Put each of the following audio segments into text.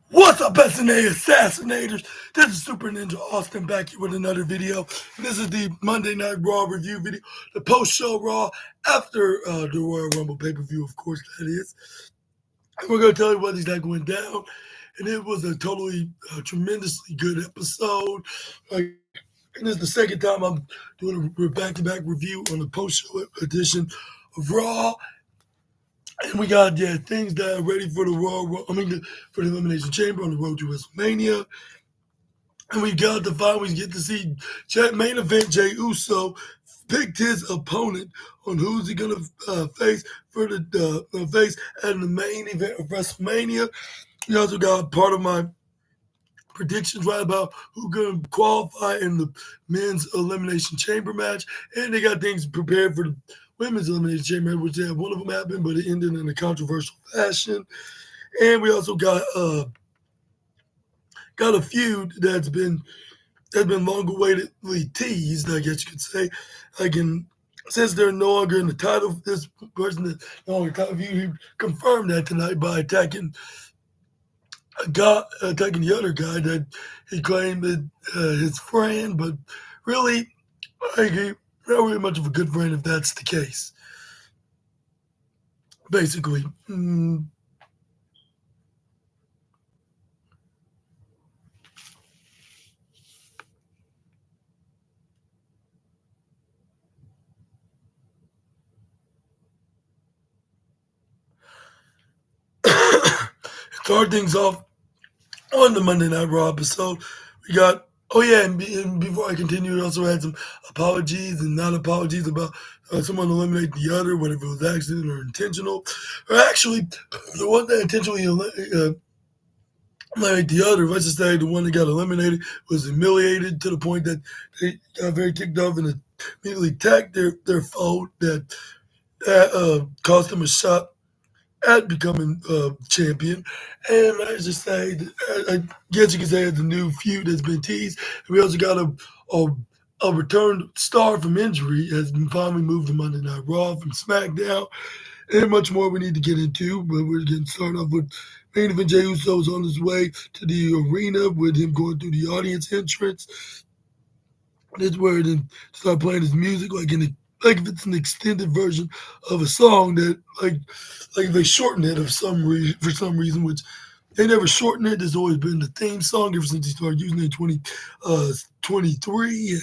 What's up, SNA Assassinators? This is Super Ninja Austin back here with another video. This is the Monday Night Raw review video, the post-show Raw after the Royal Rumble pay-per-view, of course, that is. And we're going to tell you what exactly went down. And it was a totally, tremendously good episode. And it's the second time I'm doing a back-to-back review on the post-show edition of Raw. And we got things that are ready for the for the Elimination Chamber on the road to WrestleMania. And we finally get to see main event Jey Uso picked his opponent on who's he gonna face for the face at the main event of WrestleMania. We also got part of my predictions right about who's gonna qualify in the men's elimination chamber match, and they got things prepared for the women's elimination chamber, which one of them happened, but it ended in a controversial fashion. And we also got a feud that's been long awaitedly teased, I guess you could say. Since they're no longer in the title, this person is no longer title feud, he confirmed that tonight by attacking the other guy that he claimed is his friend, but really, he's not really much of a good friend if that's the case. Basically. Start things off on the Monday Night Raw episode. We got, and before I continue, we also had some apologies and non-apologies about someone eliminating the other, whether it was accident or intentional. Or actually, the one that intentionally eliminated the other, let's just say the one that got eliminated, was humiliated to the point that they got very kicked off and immediately attacked their foe that cost them a shot at becoming champion. And I just say, I guess you can say it's a new feud that's been teased. And we also got a returned star from injury has been finally moved to Monday Night Raw from SmackDown, and much more we need to get into. But we're getting started off with main event Jey Uso's on his way to the arena with him going through the audience entrance. This is where then start playing his music like if it's an extended version of a song that like they shortened it for some reason, which they never shortened it. It's always been the theme song ever since he started using it in 2023.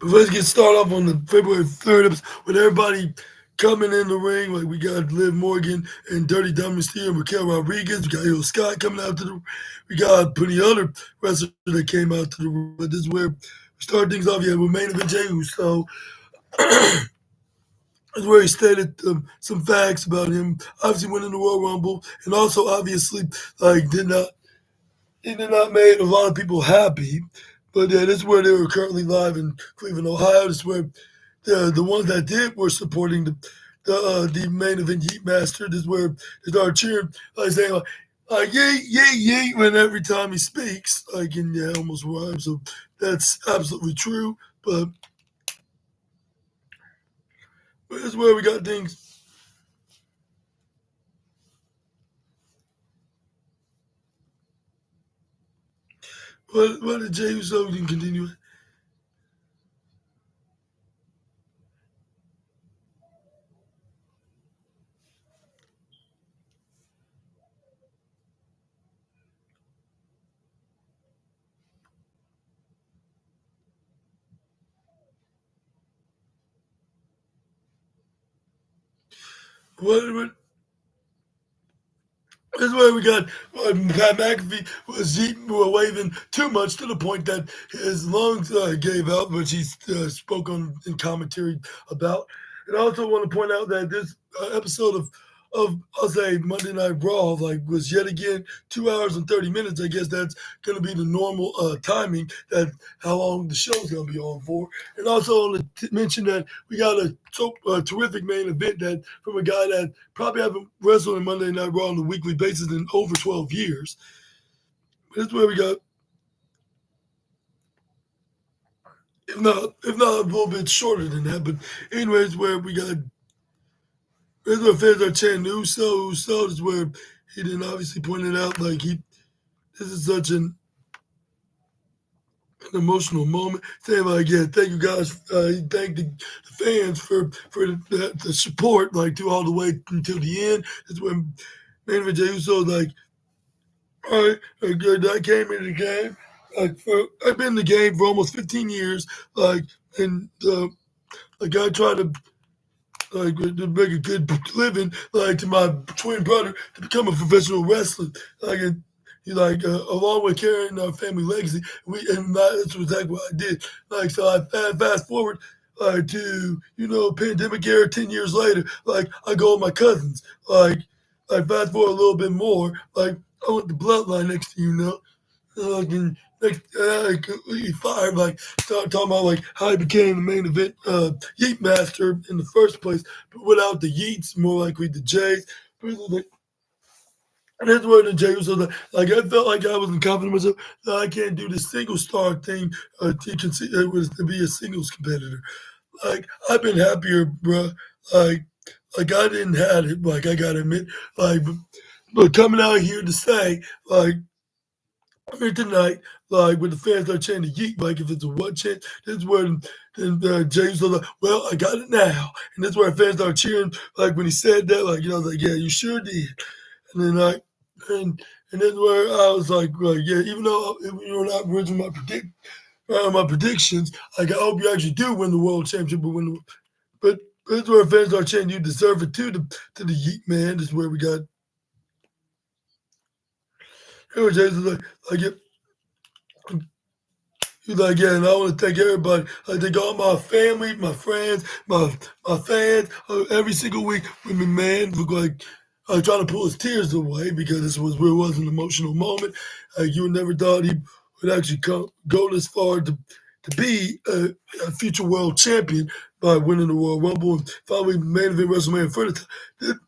But let's get started off on the February 3rd episode with everybody coming in the ring. Like we got Liv Morgan and Dirty Mysterio and Raquel Rodriguez. We got Io Scott coming out to the. We got plenty of other wrestlers that came out to the ring. But this is where we start things off. Yeah, with main event Jey Uso. Is where he stated some facts about him obviously winning the Royal Rumble, and also obviously he did not make a lot of people happy. But this is where they were currently live in Cleveland, Ohio. This is where the ones that did were supporting the main event Yeet Master. This is where they started cheering, like saying like yeet yeet yeet when every time he speaks, like and yeah, almost rhymes. So that's absolutely true. But this is where we got things. What did Jey Uso continue? what this is where we got Pat McAfee was waving too much to the point that his lungs gave out, which he spoke on in commentary about. And I also want to point out that this episode of I'll say Monday Night Raw was yet again 2 hours and 30 minutes. I guess that's going to be the normal timing that how long the show's going to be on for. And also I want to mention that we got a terrific main event that from a guy that probably haven't wrestled in Monday Night Raw on a weekly basis in over 12 years. This is where we got, if not a little bit shorter than that, but anyways, where we got, this is where fans are chanting Uso, this is where he didn't obviously point it out, this is such an emotional moment, saying yeah, thank you guys, thank the fans for the support, to all the way until the end. That's when main event Jey Uso all right, I came into the game. I've been in the game for almost 15 years. And I tried to make a good living. To my twin brother to become a professional wrestler. And he along with carrying our family legacy. That's exactly what I did. So I fast forward. To pandemic era 10 years later, I go with my cousins, I fast forward a little bit more, I want the bloodline next to and next, he fired, start talking about how he became the main event Yeet Master in the first place, but without the Yeets, more likely the Jays. And that's where the Jay was I felt like I wasn't confident in myself that I can't do the single star thing to be a singles competitor. I've been happier, bruh. I didn't have it. I gotta admit, but coming out here to say, I mean, tonight, when the fans are chanting yeet, if it's a what chant, this is where then James was well, I got it now. And that's where fans are cheering, when he said that, yeah, you sure did. And then, and that's where I was yeah, even though you're not original my predictions, I hope you actually do win the world championship, but that's where fans are chanting you deserve it too, to the yeet man. This is where we got, James was yeah, he's yeah, and I want to thank everybody. I thank all my family, my friends, my fans, every single week with me, man. Look trying to pull his tears away because this was an emotional moment. You never thought he would actually go this far to be a future world champion by winning the Royal Rumble and finally main event WrestleMania for the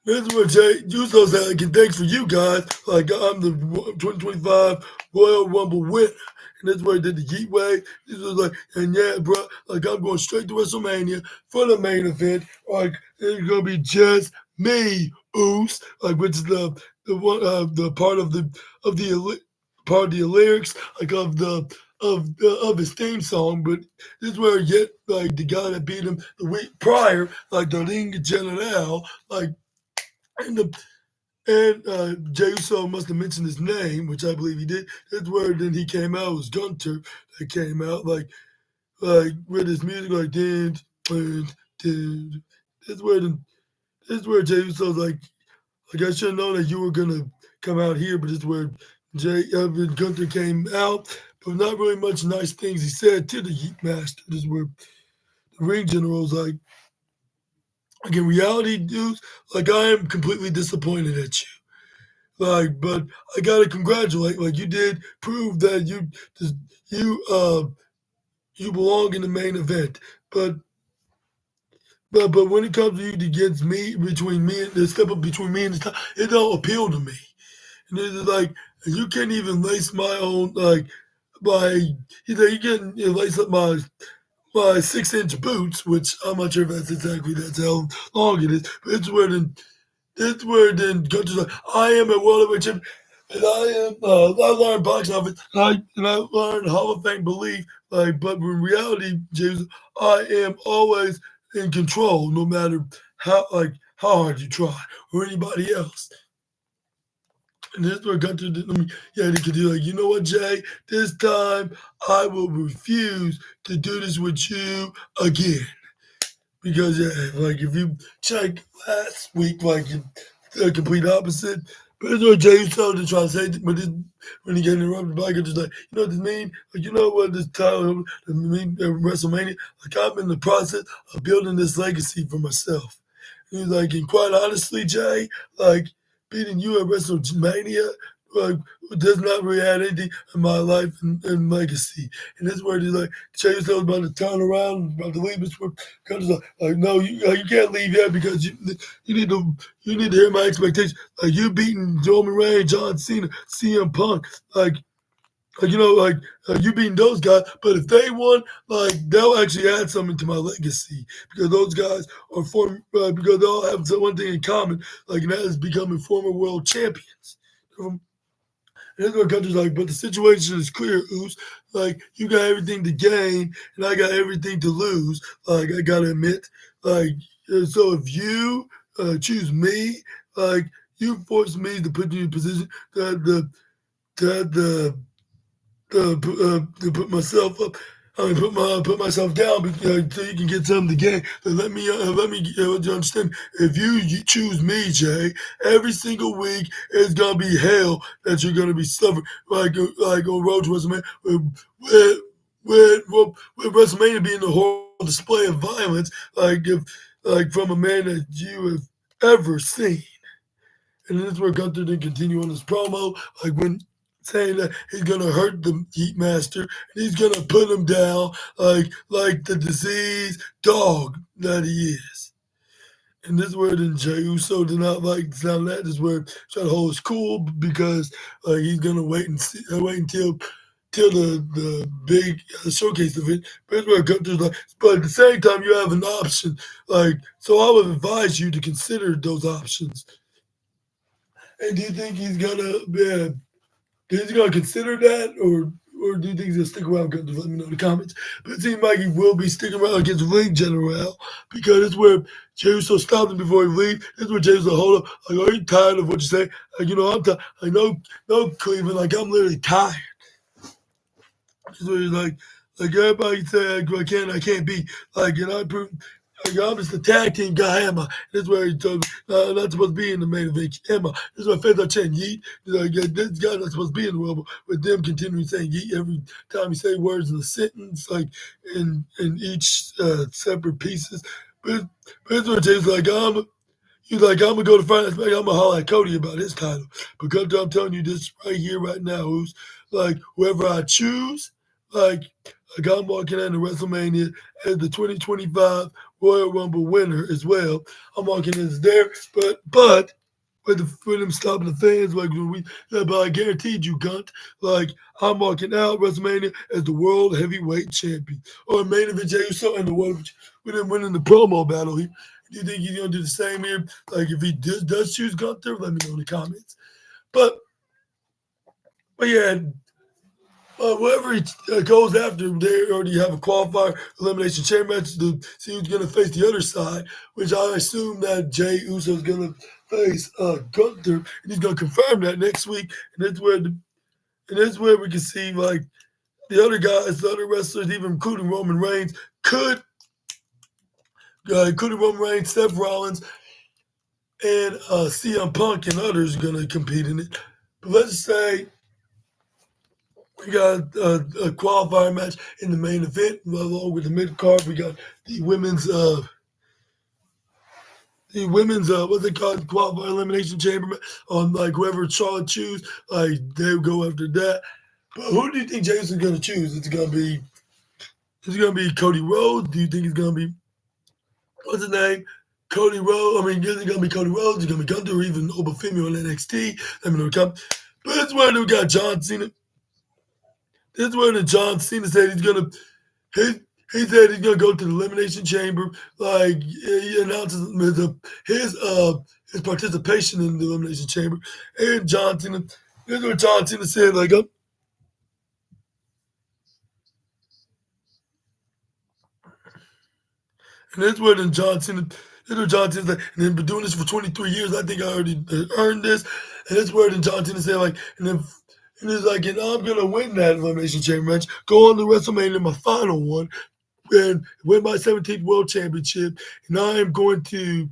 this is what Jay Uso said. Thanks for you guys. I'm the 2025 Royal Rumble winner. And that's where he did the Yeet Wave. This was and yeah, bro, I'm going straight to WrestleMania for the main event. It's gonna be just me, Oos. Which is the one the part of the part of the lyrics, of his theme song. But this is where yet the guy that beat him the week prior, the Ring General, and Jey Uso must have mentioned his name, which I believe he did. That's where then he came out. It was Gunter that came out with his music dun. That's where Jey Uso's I should have known that you were gonna come out here, but it's where Gunter came out, but not really much nice things he said to the Heat Master. This is where the ring general's in reality, dudes, I am completely disappointed at you. But I gotta congratulate. You did prove that you you belong in the main event. But when it comes to you against me, between me and the step up between me and the top, it don't appeal to me. And it's you can't even lace my own my you can lace up my 6-inch boots, which I'm not sure if that's how long it is, but it's where then Gunter's I am a world champion, and I learned box office, and I learned Hall of Fame belief, but in reality, James, I am always in control, no matter how hard you try, or anybody else. And this is where Gunter did, he could do you know what, Jay, this time I will refuse to do this with you again. because yeah, like if you check last week, like the complete opposite. But it's what Jay Uso to try to say, but this, when he get interrupted by, just like, you know what this mean? Like, you know what this title mean? WrestleMania. Like I'm in the process of building this legacy for myself. And he's like, and quite honestly, Jay, like beating you at WrestleMania, like does not really add anything in my life and legacy. And this where he's like, Jay Uso's about to turn around, about to leave. This where because like, no, you can't leave yet because you need to hear my expectations. Like you beating Roman Reigns, John Cena, CM Punk, you know, you beating those guys. But if they won, like they'll actually add something to my legacy because those guys are because they all have one thing in common, like and that is becoming former world champions. And this one country's like, but the situation is clear, Oos. Like, you got everything to gain, and I got everything to lose. Like, I gotta admit, like, so if you choose me, like, you force me to put you in a position to put myself up. I mean, put myself down so you can get something to gain. So let me you understand. If you choose me, Jay, every single week it's gonna be hell that you're gonna be suffering. Like on Road to WrestleMania, with WrestleMania being a horrible display of violence, like if like from a man that you have ever seen. And this is where Gunther didn't continue on his promo, like when saying that he's gonna hurt the Heat Master and he's gonna put him down like the diseased dog that he is. And this is where then Jey Uso did not like the sound of that. This is where try to hold his cool because he's gonna wait and see, wait until the big showcase of it. But it's where Gunther's like, but at the same time you have an option. Like, so I would advise you to consider those options. And do you think he's gonna is he gonna consider that, or do you think he's gonna stick around? Just let me know in the comments. But it seems like he will be sticking around against Ring General because it's where Jey Uso stopped him before he leaves. This is where Jey Uso hold up. Like, are you tired of what you say? Like, you know, I'm tired. Like, no, Cleveland. Like, I'm literally tired. So he's like everybody say I can't be like, and I prove. Like, I'm just a tag team guy, am I? This is where he told me, I'm not supposed to be in the main event, am I? This is why fans are chanting yeet. Like, yeah, this guy's not supposed to be in the Rumble, with them continuing saying yeet every time you say words in a sentence, like in each separate pieces. But it's what Jay's like, he's like, I'm gonna go to finance. I'm gonna holler at Cody about his title. Because I'm telling you this right here, right now, who's like whoever I choose, like I'm walking into WrestleMania as the 2025 Royal Rumble winner as well. I'm walking in as there, but with them stopping the fans, like but I guaranteed you, Gunt, like I'm walking out WrestleMania as the World Heavyweight Champion or main event Jey Uso and the world with him winning the promo battle. Do you think he's gonna do the same here? Like if he does choose Gunther, let me know in the comments. But yeah. Whoever he goes after, they already have a qualifier elimination chamber match to see who's going to face the other side, which I assume that Jey Uso is going to face Gunther, and he's going to confirm that next week. And that's where we can see like the other guys, the other wrestlers, even including Roman Reigns, including Roman Reigns, Seth Rollins, and CM Punk and others are going to compete in it. But let's say we got a qualifier match in the main event, along with the mid card. We got the women's what's they called, qualifier elimination chamber on like whoever Charlotte choose, like they go after that. But who do you think Jason's gonna choose? Is it gonna be Cody Rhodes? Do you think it's gonna be what's his name? Cody Rhodes. I mean, is it gonna be Cody Rhodes? Is it gonna be Gunther or even Obafemi on NXT? Let me know. But that's where we got John Cena. This is where the John Cena said he said he's gonna go to the elimination chamber. Like he announces his participation in the elimination chamber. And John Cena, this is what John Cena said. Like and that's where then John Cena. This is what John Cena's like. And then been doing this for 23 years. I think I already earned this. And that's where then John Cena said like, and it's like, and I'm gonna win that elimination chamber match. Go on to WrestleMania, my final one. and win my 17th world championship, and I am going to.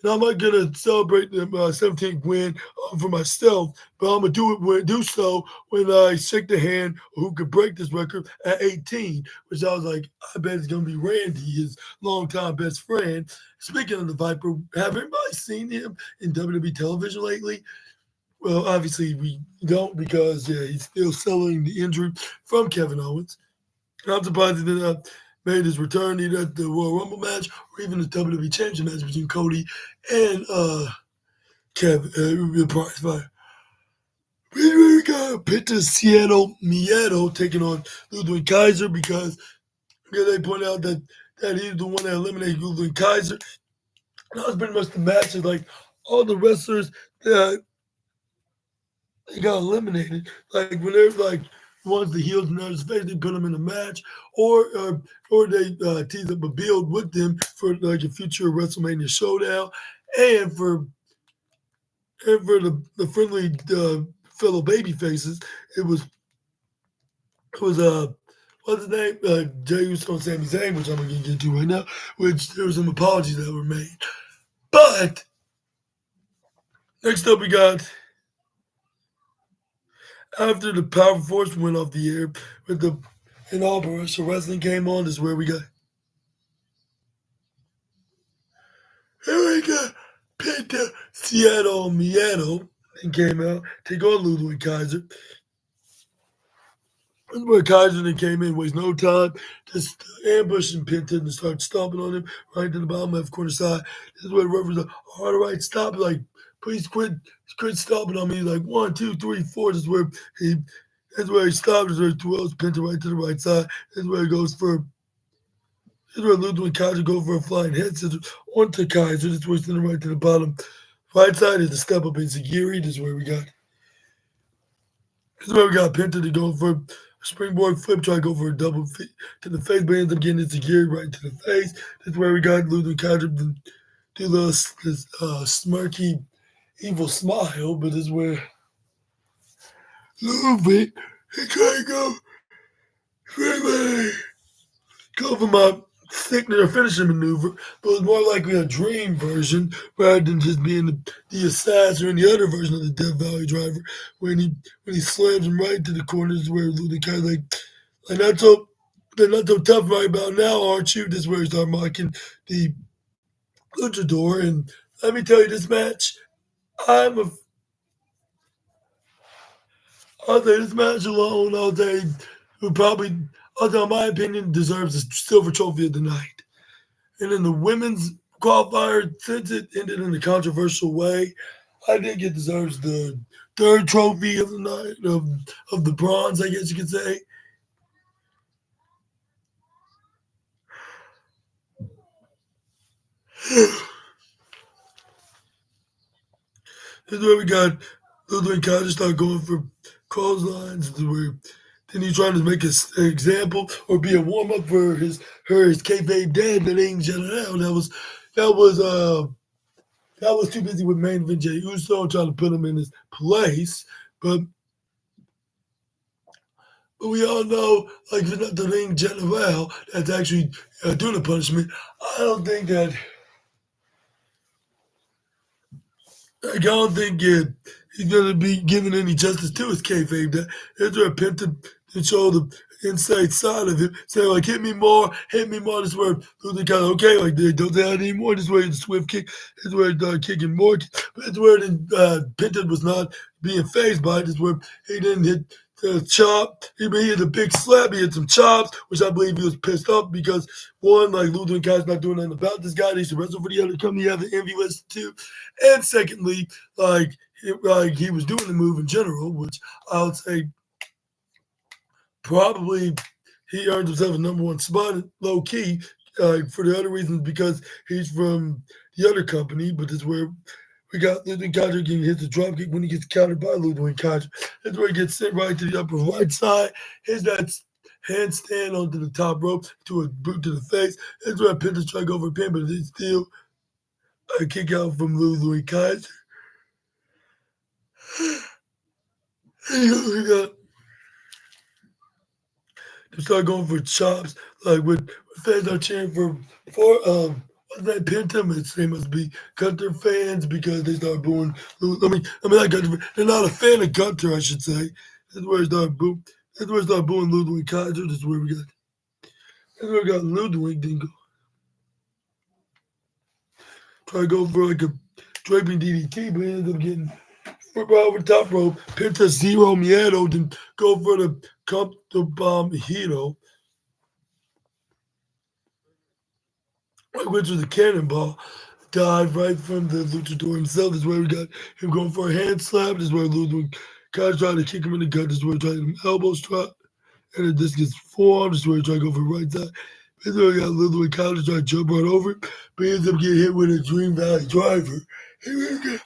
And I'm not gonna celebrate the 17th win for myself, but I'm gonna do so when I shake the hand of who could break this record at 18. Which I was like, I bet it's gonna be Randy, his longtime best friend. Speaking of the Viper, have anybody seen him in WWE television lately? Well, obviously we don't because yeah, he's still selling the injury from Kevin Owens. And I'm surprised he did not made his return either at the Royal Rumble match or even the WWE Championship match between Cody and Kevin the Prize Fighter. We got Penta Seattle Miedo taking on Ludwig Kaiser because they point out that he's the one that eliminated Ludwig Kaiser. And that was pretty much the match. Is like all the wrestlers that they got eliminated. Like when they're like ones the heels in others' face, they put them in a match, or they tease up a build with them for like a future WrestleMania showdown, and for the friendly fellow baby faces, it was what's his name? Jey Uso and Sami Zayn, which I'm gonna get into right now. Which there were some apologies that were made, but next up we got after the Power Force went off the air with the and all professional wrestling came on. This is where we got here we got Penta Seattle Miedo and came out take on Ludwig Kaiser. This is where Kaiser then came in, wastes no time, just ambushing Penta and start stomping on him right to the bottom left corner side. This is where the referee's like, all right, stop it, like please quit stomping on me. Like 1, 2, 3, 4. He this is where he stopped. This is where he throws Penta right to the right side. This is where he goes for. This is where Ludwig Kaiser go for a flying head scissors onto Kaiser. This is where he's sending right to the bottom right side is the step up in Zagiri. This is where we got. This is where we got Penta to go for a springboard flip, try to go for a double feet to the face, but ends up getting Zagiri right to the face. This is where we got Ludwig Kaiser to do this smirky, evil smile, but this is where Ludwig he trying to go for my signature finishing maneuver, but it was more likely a dream version rather than just being the assassin or any other version of the Death Valley driver. When he slams him right to the corners where Ludwig kind of like not so they're not so tough right about now, aren't you? This is where he started mocking the luchador, and let me tell you, this match, I'm a I'll say this match alone, I'll say who probably, although in my opinion, deserves a silver trophy of the night. And in the women's qualifier, since it ended in a controversial way, I think it deserves the third trophy of the night of the bronze, I guess you could say. This is where we got Ludwig Kaiser start going for clotheslines. This is where then he's trying to make an example or be a warm up for his kayfabe dad that ain't general. That was that was too busy with main event Jey Uso trying to put him in his place. But we all know, like, if it's not the ring general that's actually doing the punishment, I don't think that. I don't think he's going to be giving any justice to his kayfabe. That it's a attempt to show the inside side of him, saying like, hit me more." This where Luther kind of okay, like they don't say that anymore. This where the swift kick, this where kicking more, but it's where Penta was not being phased by it. This where he didn't hit the chop. He hit a big slap. He hit some chops, which I believe he was pissed off because one, like Luther Kai's not doing nothing about this guy. He should wrestle for the other company. He have the envy list too. And secondly, like he was doing the move in general, which I would say probably he earned himself a number one spot low key. For the other reasons because he's from the other company, but this is where we got Ludwig Kaiser getting hit the drop kick when he gets countered by Ludwig Kaiser. That's where he gets sent right to the upper right side. His that handstand onto the top rope to a boot to the face. That's where Penta's trying to go for a pin, but it's still a kick out from Ludwig Kaiser. We got to start going for chops, like with fans are cheering what's that Penta? They must be Gunter fans because they start booing. I mean not Gunter. They're not a fan of Gunter, I should say. That's where they start booing. That's where they start booing Ludwig Kaiser. That's where we got. That's where we got Ludwig. Then go try to go for like a draping DDT, but he ends up getting over the top rope. Penta zero Miedo, then go for the cup the bomb Hito, which was a cannonball dive right from the luchador himself. This is where we got him going for a hand slap. This is where Ludwig kind of trying to kick him in the gut. This is where he tried to elbow strike. And then this gets forearm. This is where he tried to go for the right side. This is where we got Ludwig kind of trying to jump right over it. But he ends up getting hit with a Dream Valley driver. This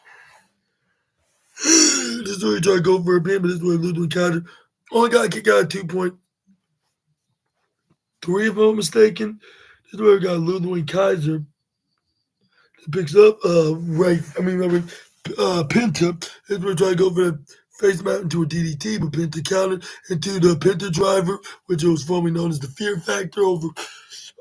is where he tried to go for a pin, but this is where Ludwig counter. Only got kicked out at 2.3 if I'm not mistaken. This is where we got Ludwig Kaiser picks up Penta. This is where he tried to go for the face mount into a DDT, but Penta countered into the Penta driver, which was formerly known as the Fear Factor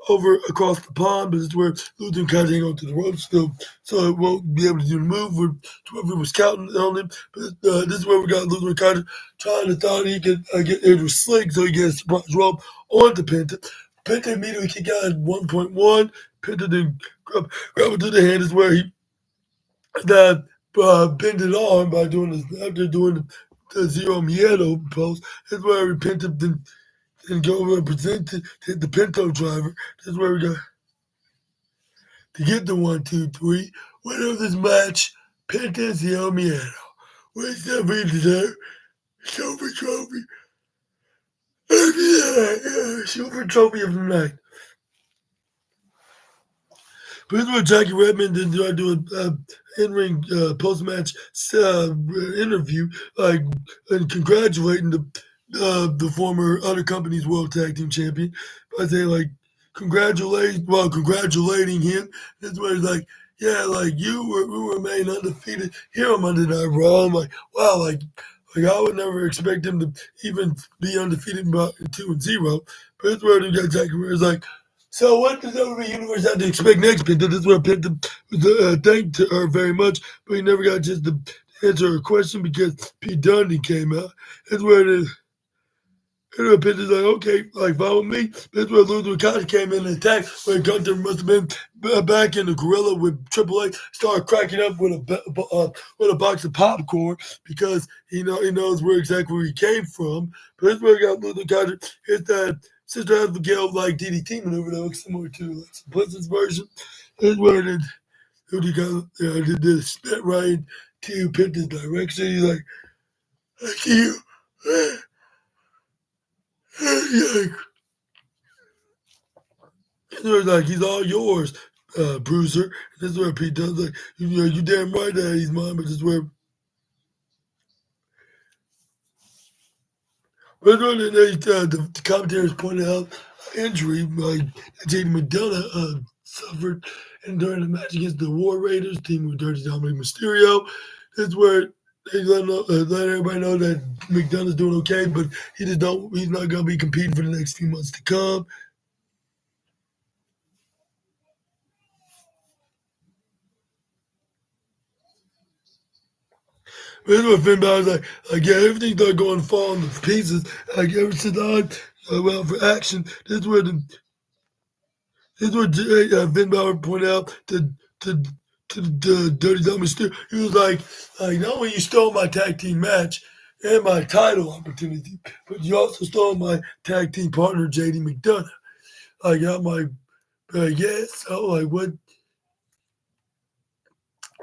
over across the pond, but it's where Ludwig kind of hang on to the rope still, so it won't be able to do the move where whoever was counting on him. But this is where we got Ludwig kind of trying to thought he could get into a sling so he gets a surprise rope onto Penta. Penta immediately kicked out at 1.1. Penta then grab it to the hand. Is where he bent it on by doing this after doing the zero Miedo pose. That's where Penta then go over and present to hit the Pinto driver. That's where we got to get the 1, 2, 3. Winner of this match, Penta Zero Miedo. Where's that be today? Silver trophy. Silver trophy of the night. But this is where Jackie Redmond did do an in-ring post-match interview, and congratulating the former other company's World Tag Team Champion by saying congratulating him. That's where he's like, yeah, like we remain undefeated here on Monday Night Raw. I'm like, wow, like I would never expect him to even be undefeated by 2-0. But that's where they got Jackie Redmond's like, so what does WWE Universe have to expect next? Penta? This is where Penta thanked her very much, but he never got just to answer her question because Pete Dunne came out. That's where it is. And Penta's like, okay, like follow me. That's where Ludwig Kaiser came in and attacked. Where Gunther must have been back in the gorilla with Triple H, started cracking up with a box of popcorn because he knows where he came from. But that's where we got Ludwig Kaiser hit that Sister Abigail like DDT maneuver that looks similar to like Simplicit's version. That's where Ludwig Kaiser did this spit right to Penta's direction. He's like, thank you. Like he's all yours, Bruiser. This is where Pete does like you damn right that he's mine, but this is where the commentators pointed out injury like JD McDonough suffered and during the match against the War Raiders team with Dirty Dominic Mysterio. This is where they let everybody know that McDonough's doing okay, but he's not gonna be competing for the next few months to come. This is what Finn Balor's like, yeah, everything started going to fall into pieces. Like, ever since I went out for action, this is what Finn Balor pointed out to the Dirty Dumb Mysterio. He was like, not only you stole my tag team match and my title opportunity, but you also stole my tag team partner, JD McDonough. I'm like, yeah, so, like,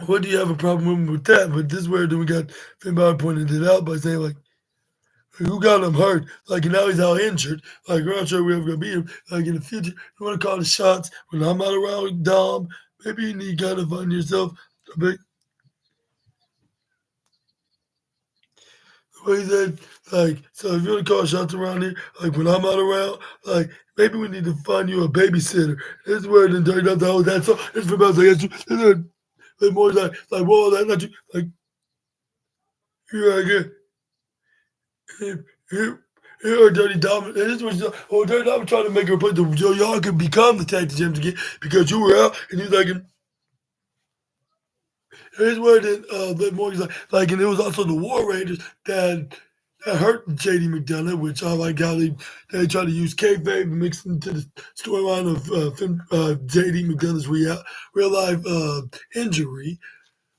what do you have a problem with that? But this is where then we got Finn Balor pointed it out by saying, like, who got him hurt? Like, and now he's out injured. Like, we're not sure we're ever going to beat him. Like, in the future, you want to call the shots when I'm not around, Dom. Maybe you need to find yourself a big. What he said, like, so if you want to call shots around here, like, when I'm not around, like, maybe we need to find you a babysitter. This is where the dirty does the whole that song. This is about like, more like, whoa, that's not you. Like, you're like, yeah. Here are Dirty Diamond. And this was Dirty Diamond trying to make her point that y'all could become the tag team champions again because you were out, and he's like, and here's where then Liv Morgan's like, and it was also the War Raiders that hurt JD McDonough, which I like how they try to use kayfabe and mix into the storyline of JD McDonough's real life injury.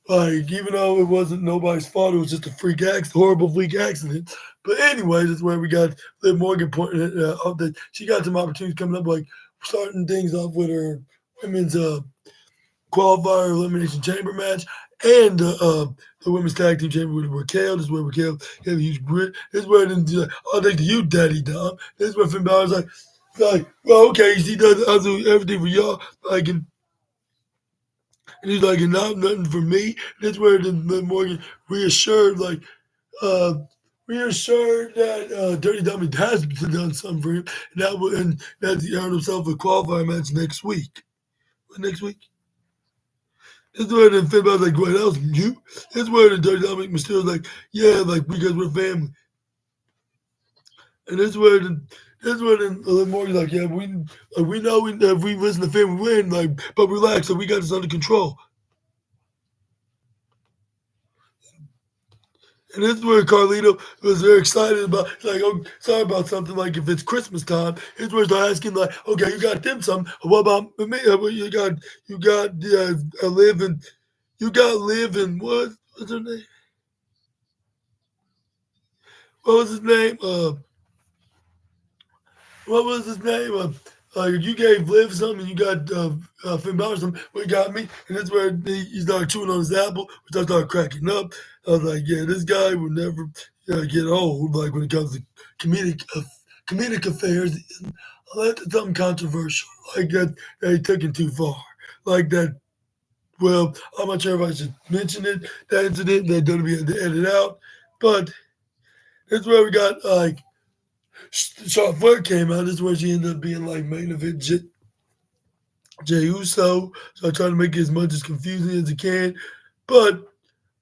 Like, even though it wasn't nobody's fault, it was just a horrible freak accident. But anyway, that's where we got Liv Morgan pointing out that she got some opportunities coming up, like starting things off with her women's qualifier elimination chamber match and the women's tag team chamber with Raquel. This is where Raquel had a huge grit. This is where then like, oh, thanks to you, Daddy Dom. This is where Finn Balor's like, well, okay, she does I'll do everything for y'all. Like, and he's like, and not nothing for me. That's where the Morgan reassured, uh, reassured that Dirty Diamond has done something for him, and that he earned himself a qualifier match next week. Next week. That's where the Finn Balor's like, what else? You? That's where the Dirty Diamond Mysterio's like, yeah, like because we're family. And that's where the Morgan's like, yeah, we know if we listen to family, we win, like, but relax, so we got this under control. And this is where Carlito was very excited about, like, oh, sorry about something, like if it's Christmas time, it's where they're asking, like, okay, you got them something. What about me? You got Liv and what's her name? What was his name? What was his name? You gave Liv something, you got Finn Balor something. What got me? And that's where he started chewing on his apple, which I started cracking up. I was like, yeah, this guy will never get old. Like when it comes to comedic affairs, unless it's something controversial, like that he took it too far, like that. Well, I'm not sure if I should mention it. That incident that WWE had to edit out, but that's where we got like Charlotte Flair came out. This is where she ended up being like main event Jey Uso. So I try to make it as much as confusing as it can. But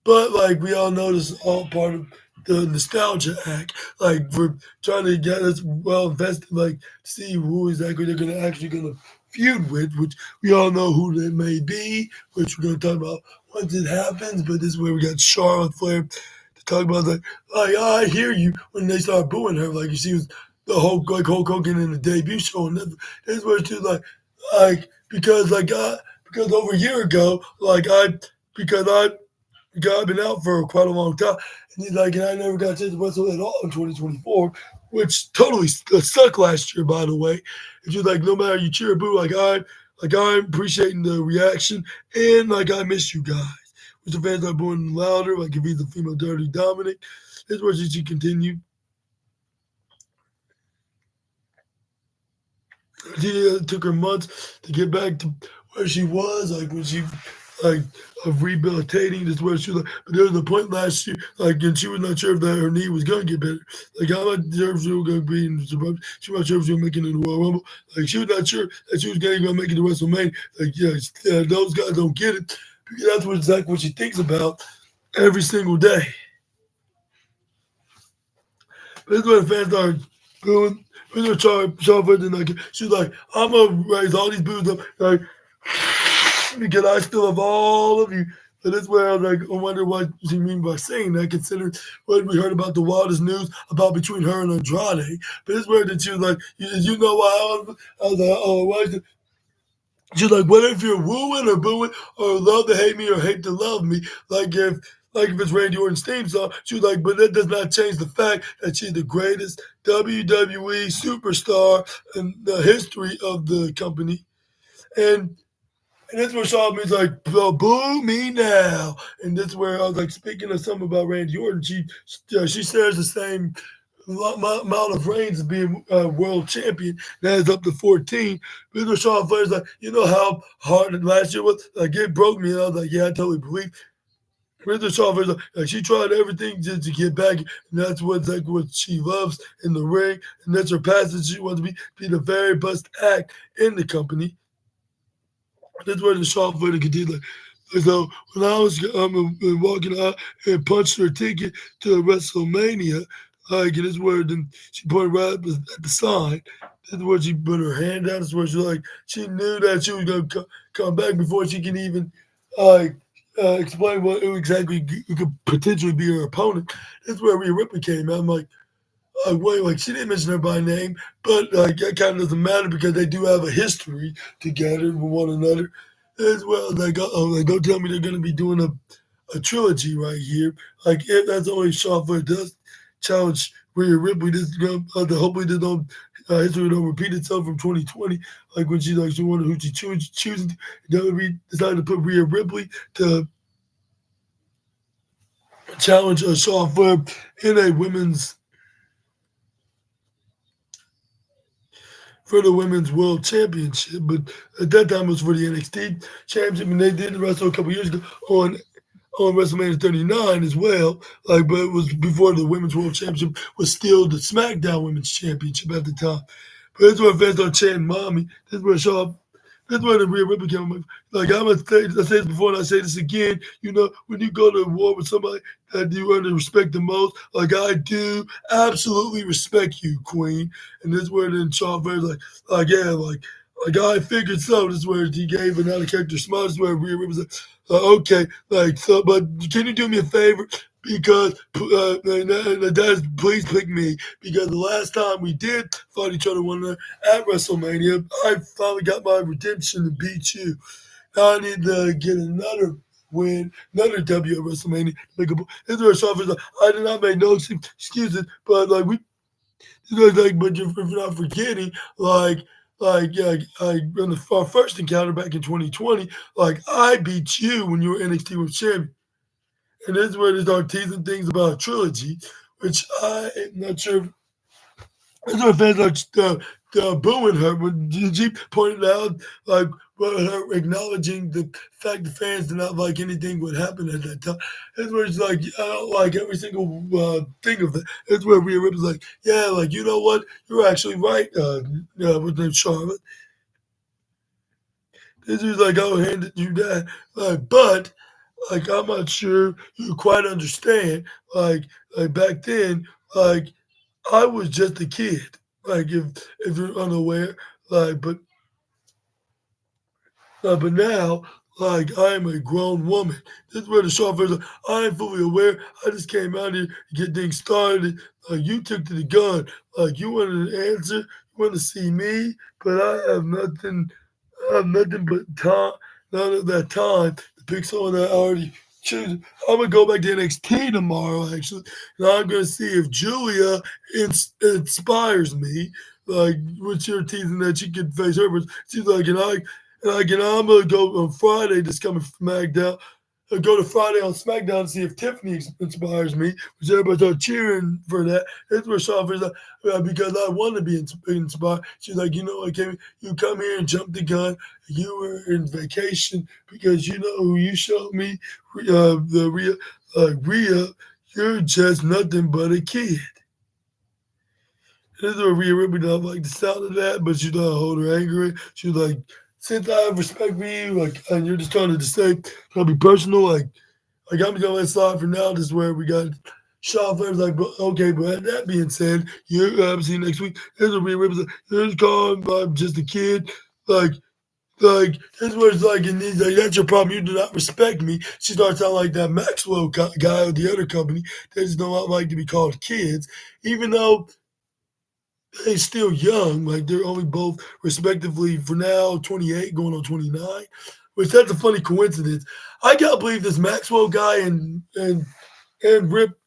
like we all know this is all part of the nostalgia act. Like we're trying to get us well invested, like see who exactly they're gonna feud with, which we all know who they may be, which we're gonna talk about once it happens. But this is where we got Charlotte Flair to talk about like I hear you when they start booing her, like she was the Hulk Hogan in the debut show, and this is where she's like because over a year ago, because I've been out for quite a long time, and he's like, and I never got a chance to wrestle at all in 2024, which totally sucked last year, by the way. It's just like no matter you cheer or boo, I'm appreciating the reaction, and like I miss you guys. Which the fans are booing louder, like if he's a female Dirty Dominic, it's where she continued. It took her months to get back to where she was, like when she like of rehabilitating. This where she was like, but there was a point last year, like, and she was not sure if that her knee was gonna get better. Like, I'm not sure if she was gonna be in the Super Bowl. She was not sure if she was making it in the Royal Rumble. Like, she was not sure that she was gonna make it to WrestleMania. Like, yeah, those guys don't get it because that's exactly what she thinks about every single day. This is when the fans started booing. We were Charlotte, and like she was like, "I'm gonna raise all these boos up, like because I still have all of you." So that's where I was like, I wonder what she mean by saying that, considering what we heard about the wildest news about between her and Andrade. But this where that she was like, you know why I was like, oh, why is it? She's like, what if you're wooing or booing or love to hate me or hate to love me? Like if it's Randy Orton's theme song, she was like, but that does not change the fact that she's the greatest WWE superstar in the history of the company. And and that's where Shaw means like, boo me now. And that's where I was like, speaking of something about Randy Orton, she shares the same amount of reigns as being world champion. That is up to 14. But Shawn Flair's like, you know how hard last year was? Like, it broke me. And I was like, yeah, I totally believe. Mr. Shawn Flair's like, she tried everything just to get back. And that's what she loves in the ring. And that's her passion. She wants to be the very best act in the company. That's where the shop for the continue. Like, so when I was walking out and punched her ticket to WrestleMania, Like, and this is where then she pointed right at the sign. This is where she put her hand out. This is where she knew that she was gonna come back before she can even like explain what exactly could potentially be her opponent. This is where Rhea Ripley came out. I'm like, wait, like she didn't mention her by name, but like that kind of doesn't matter because they do have a history together with one another as well. Like, don't tell me they're gonna be doing a trilogy right here. Like if that's only Charlotte does challenge Rhea Ripley, this is gonna hopefully this don't history don't repeat itself from 2020. Like when she wondered who she choosing. WWE decided to put Rhea Ripley to challenge Charlotte Flair in a women's for the women's world championship, but at that time it was for the NXT championship, and they did wrestle a couple years ago on WrestleMania 39 as well. Like, but it was before the women's world championship was still the SmackDown Women's Championship at the time. But that's where fans started chanting "Mommy." This is where Shaw. That's where the Rhea Ripley came. Like I'm gonna say, I said this before, and I say this again. You know, when you go to war with somebody that you earn to respect the most, like I do, absolutely respect you, Queen. And this is where then Shaw Fair's like yeah, like I figured so. This is where he gave another character smile. This is where Rhea Ripley's like, okay, like so, but can you do me a favor? Because please pick me because the last time we did fight each other one night at WrestleMania, I finally got my redemption to beat you. Now I need to get another win, another W at WrestleMania. This is where like, I did not make no excuses, but like but if you're not forgetting, yeah, in our first encounter back in 2020, like I beat you when you were NXT World Champion. And this is where they start teasing things about a trilogy, which I am not sure. That's why fans are booing her, but she pointed out, like, well, her acknowledging the fact the fans did not like anything would happen at that time. That's where it's like, I don't like every single thing of it. That's where Rhea Ripley's like, yeah, like, you know what? You're actually right, with the Charlotte. This is like, I'll hand you that. But like I'm not sure you quite understand. Like back then, like I was just a kid. Like if you're unaware, like but now like I am a grown woman. This is where the short version. I ain't fully aware. I just came out here to get things started. Like you took to the gun. Like you wanted an answer. You want to see me, but I have nothing. I have nothing but time. None of that time to pick someone that I already choose. I'm gonna go back to NXT tomorrow, actually, and I'm gonna see if Julia inspires me. Like, which you're teasing that she could face her, but she's like, and I'm gonna go on Friday. This coming from SmackDown. I go to Friday on SmackDown to see if Tiffany inspires me, which everybody started cheering for that. That's where Shaw like, because I want to be inspired. She's like, you know what, Kevin, you come here and jump the gun. You were in vacation because you know who you showed me, the Rhea, you're just nothing but a kid. This is where Rhea Ripley don't like the sound of that, but she don't hold her anger in. She's like, since I have respect for you, like, and you're just trying to say, trying to be personal, like I'm gonna let slide for now. This is where we got Shaw Flair's like, but okay, but that being said, you see next week. Here's a Rhea Ripley's like, here's calling, I'm just a kid. Like, this was like, and he's like, that's your problem. You do not respect me. She starts out like that Maxwell guy with the other company. They just don't like to be called kids, even though they're still young. Like they're only both respectively for now 28 going on 29, which that's a funny coincidence. I gotta believe this Maxwell guy and Rip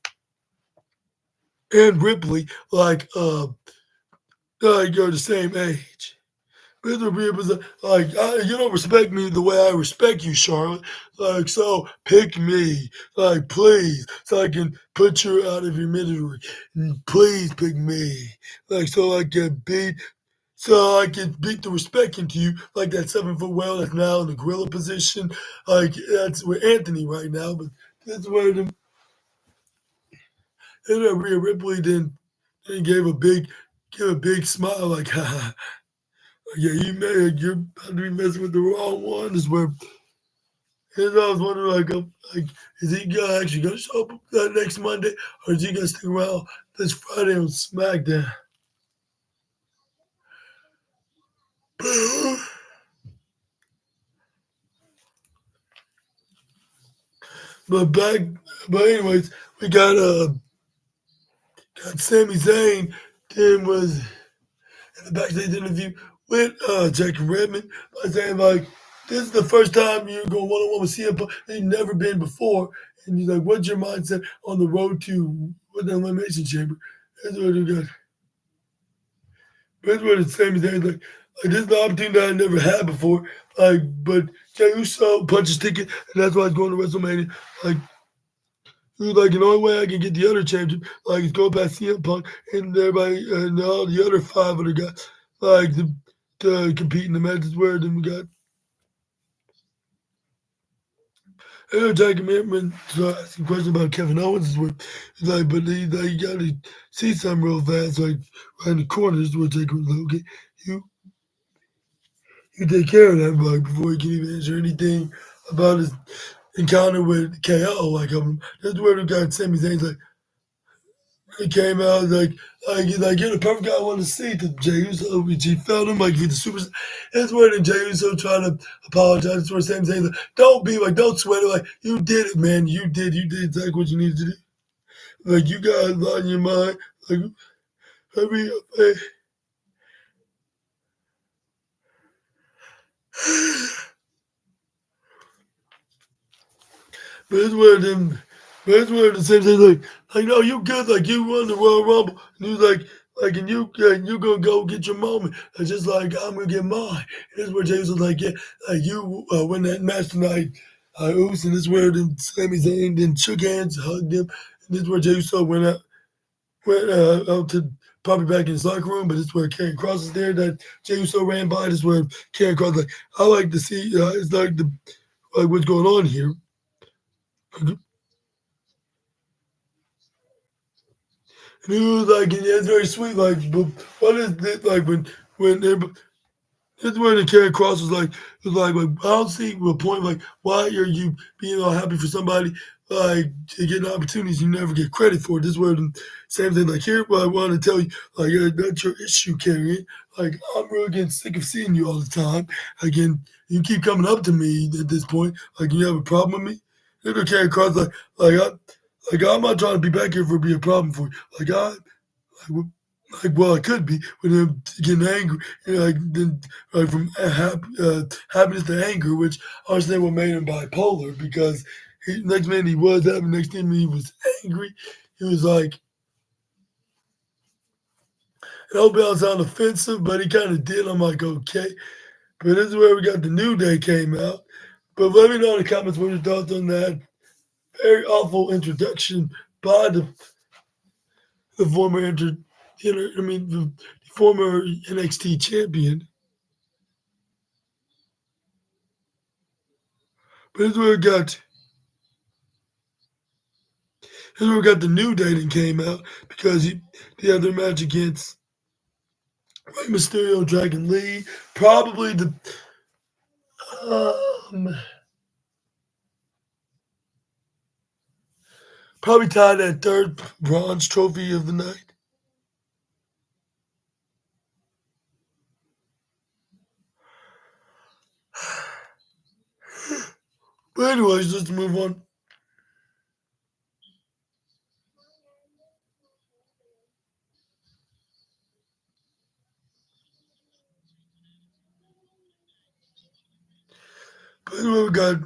and Ripley you're the same age. Mr. Rip is you don't respect me the way I respect you, Charlotte. Like so, pick me, like please, so I can put you out of your misery. Please pick me, like so I can beat the respect into you, like that 7 foot whale that's now in the gorilla position. Like that's with Anthony right now, but that's where Rhea Ripley then gave a big smile, like ha. Yeah, you're about to be messing with the wrong one. Is where And I was wondering, like, is he actually gonna show up next Monday, or is he gonna stick around this Friday on SmackDown? but back, but anyways, we got Sami Zayn. Then was in the backstage interview with Jackie Redmond by saying like, this is the first time you're going one on one with CM Punk. They've never been before. And he's like, what's your mindset on the road to with the Elimination Chamber? That's what we got. That's what it's Sami Zayn like this is the opportunity that I never had before. Like, but Jey Uso punched his ticket, and that's why he's going to WrestleMania. Like, he was like, the only way I can get the other championship, like, is go past CM Punk and everybody and all the other five other guys, like, to compete in the matches where then we got. Jackie Redmond asking questions about Kevin Owens is where he's like, but you got to see something real fast, like right in the corners where Jackie was like, okay, you you take care of that bug before he can even answer anything about his encounter with KO. That's where the guy Sami Zayn's like, he came out like you're the perfect guy I want to see to Jey Uso, which he felt him like he's the super. That's where the Jey Uso trying to apologize. That's where Sami Zayn's like, don't be like, don't sweat it. Like, you did it, man. You did exactly what you needed to do. Like, you got a lot in your mind. Like, I mean, but it's where them, but it's where the same thing like, no, you good, like you won the Royal Rumble, and he was and you gonna go get your moment, it's just like I'm gonna get mine. And this is where James was like, yeah, like you win that match tonight, oops, and this is where then Sami Zayn then shook hands, hugged him, and this is where Jey Uso went out to probably back in his locker room, but it's where Karen Cross is there. That Jey Uso ran by. This is where Karen Cross like, I like to see, it's like what's going on here. And he was like, yeah, it's very sweet. Like, but what is this? Like when everybody, that's when the Karen Cross was like, I don't see the point. Like, why are you being all happy for somebody like to get opportunities you never get credit for? This is where the same thing. Like, here, what I want to tell you, like, yeah, that's your issue, Karen. Like, I'm really getting sick of seeing you all the time. Again, you keep coming up to me at this point. Like, you have a problem with me. Then the Karen Cross I'm not trying to be back here for be a problem for you. Like, well, I could be when I'm getting angry, like then from happiness to anger, which I understand what made him bipolar because next minute he was happy, next minute he was angry. He was like, I hope it don't sound offensive, but he kind of did. I'm like, okay, but this is where we got the New Day came out. But let me know in the comments what your thoughts on that very awful introduction by the former the former NXT champion. But here's where we got the New Day that came out because the other match against Rey Mysterio, Dragon Lee, probably um, probably tied that third bronze trophy of the night. But anyways, let's move on. But anyway, we got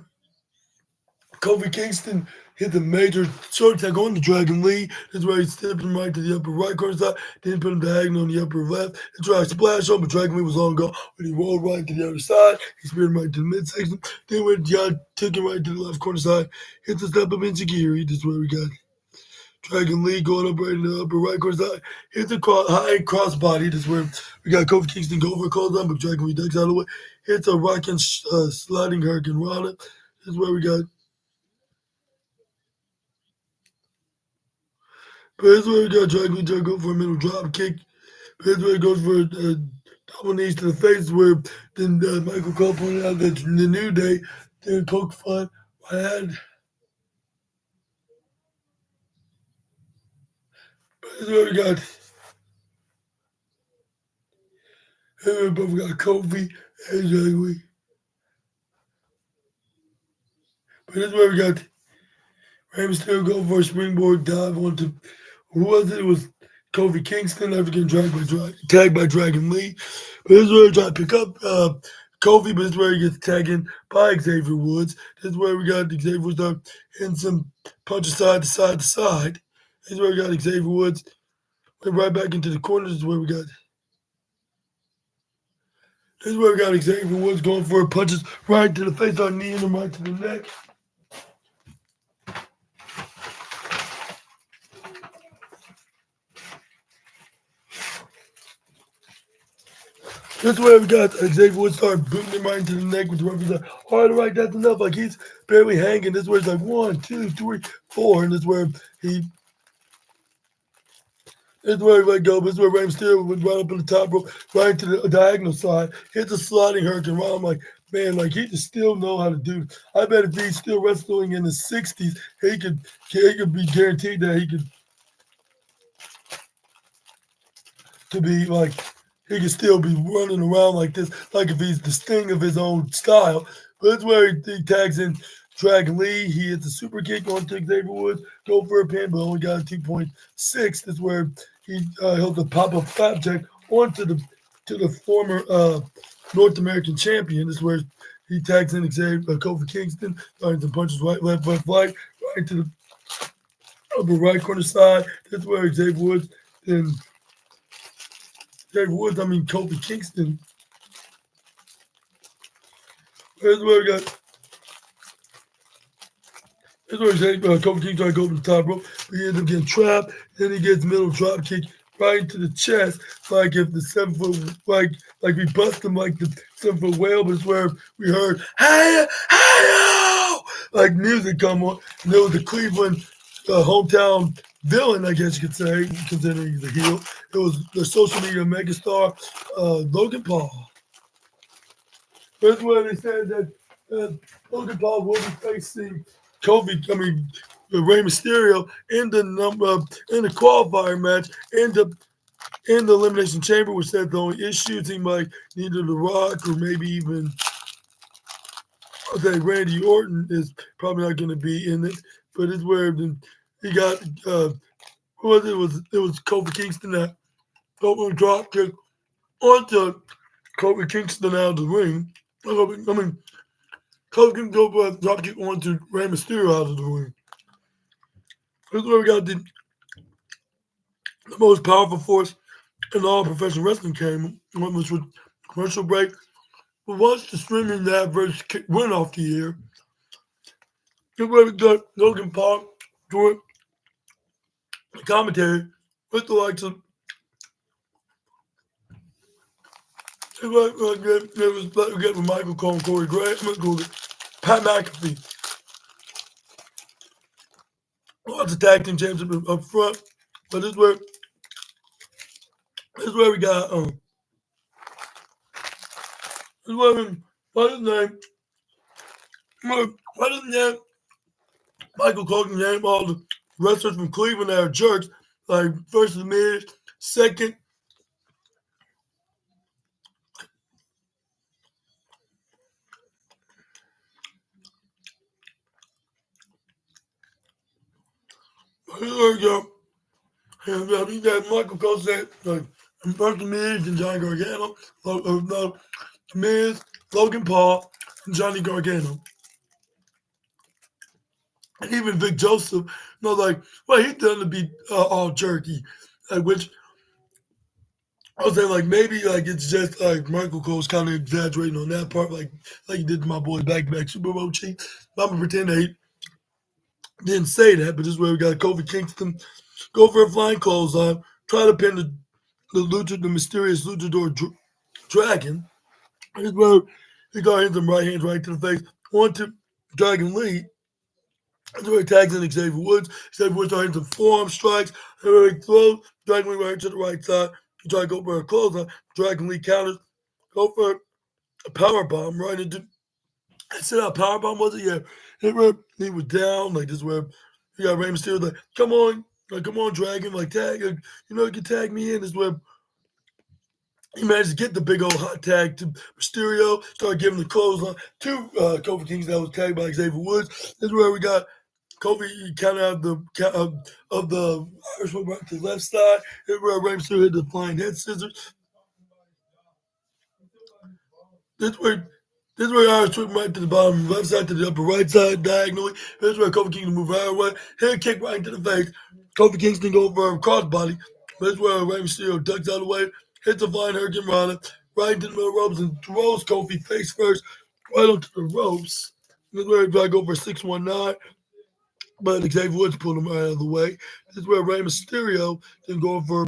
Kofi Kingston hit the major short attack on the Dragon Lee. That's where he stepped him right to the upper right corner side. Then put him diagonal on the upper left. He tried to splash on, but Dragon Lee was long gone. When he rolled right to the other side, he speared him right to the midsection. Then took him right to the left corner side. Hit the step up Inzagiri. This is where we got Dragon Lee going up right in the upper right corner side. Hit the high crossbody. This is where we got Kofi Kingston go over, calls down, but Dragon Lee ducks out of the way. Hits a rocking, sliding Hurricane Rana. This is where we got. But here's where we got Dragon Lee trying to go for a middle drop kick. But here's where he goes for a double knees to the face, where then Michael Cole pointed out that the New Day Then poke fun. I had, but we got, but we got Kofi and Jay. But this is where we got Rey Mysterio go for a springboard dive onto who was it? It was Kofi Kingston after getting tagged by Dragon Lee. But this is where he tried to pick up Kofi, but this is where he gets tagged in by Xavier Woods. This is where we got Xavier Woods hitting some punches side to side to side. This is where we got Xavier Woods went right back into the corner. This is where we got. This is where we got Xavier Woods going for punches right to the face, on kneeing him right to the neck. That's where we got Xavier Woods start booting him right into the neck with the referee like, all right, that's enough. Like he's barely hanging. This is where it's like 1, 2, 3, 4. And this is where he this is where he let go. This is where Rey Mysterio would run up on the top rope, right into the diagonal side, hits a sliding hurricane run. I'm like, man, like he just still know how to do it. I bet if he's still wrestling in his 60s, he could be guaranteed that he could be like he could still be running around like this, like if he's the Sting of his own style. But that's where he tags in Dragon Lee. He hits a super kick onto Xavier Woods, go for a pin, but only got a 2.6. That's where he held the pop-up flapjack onto the former North American champion. This is where he tags in Xavier Kofi Kingston, starting to punches right, left, right to the upper right corner side. That's where Xavier Woods and Kofi Kingston. Here's where we got. Here's where Kofi Kingston tried to go over the top rope, but he ends up getting trapped. Then he gets middle drop kick right into the chest, like if the 7 foot, like we bust him like the 7 foot whale. But it's where we heard hey, like music come on, and there was the Cleveland hometown villain, I guess you could say, considering he's a heel. It was the social media megastar, Logan Paul. That's where they said that Logan Paul will be facing Rey Mysterio in the qualifier match in the Elimination Chamber, which said the only issue seemed like neither The Rock or maybe even I'll say Randy Orton is probably not going to be in it. But it's where he got who was it? It was Kofi Kingston that drop kick onto Kofi Kingston out of the ring. Kofi Kingston go for a drop kick onto Rey Mysterio out of the ring. This is where we got the most powerful force in all professional wrestling came, which was commercial break. But once the streaming that versus went off the air, this is where we got Logan Paul doing the commentary with the likes of it was we get with Michael Cole, Corey Grant, Pat McAfee. Lots of tag team championship up front, but this is where we got this is where what is his name? What is his name? Michael Cole can name all the wrestlers from Cleveland that are jerks, like first is Miz, second. There we go. And he got Michael Cole said, like, first Miz and Johnny Gargano, Miz, Logan Paul, and Johnny Gargano. And even Vic Joseph, like, well, he's done to be all jerky, which I was saying, like, maybe, like, it's just, like, Michael Cole's kind of exaggerating on that part, like he did to my boys back-to-back Super Bowl cheat. I'm going to pretend that he didn't say that, but this is where we got Kofi Kingston go for a flying clothesline, try to pin the mysterious luchador Dragon. This is where he got him right hands right to the face, onto Dragon Lee. This is where he tags in Xavier Woods. Xavier Woods starting some forearm strikes, and he throws Dragon Lee right to the right side. He tries to go for a clothesline. Dragon Lee counters, go for a power bomb right into Instead of powerbomb, was it? Yeah. He was down, like this where you got Rey Mysterio like, come on, Dragon, like tag, you can tag me in. This where he managed to get the big old hot tag to Mysterio, started giving the clothesline to Kofi Kingston that was tagged by Xavier Woods. This is where we got Kofi counted out of the Irish whip right to the left side. This is where Rey Mysterio hit the flying head scissors. This way, this way, Irish whip right to the bottom left side to the upper right side diagonally. This way, Kofi Kingston move right away. Hit a kick right into the face. Kofi Kingston go for a crossbody. This way, Rey Mysterio ducks out of the way, hits a flying hurricane rana right into the middle ropes and throws Kofi face first right onto the ropes. This way, I go for a 619. But Xavier Woods pulled him right out of the way. This is where Rey Mysterio then go for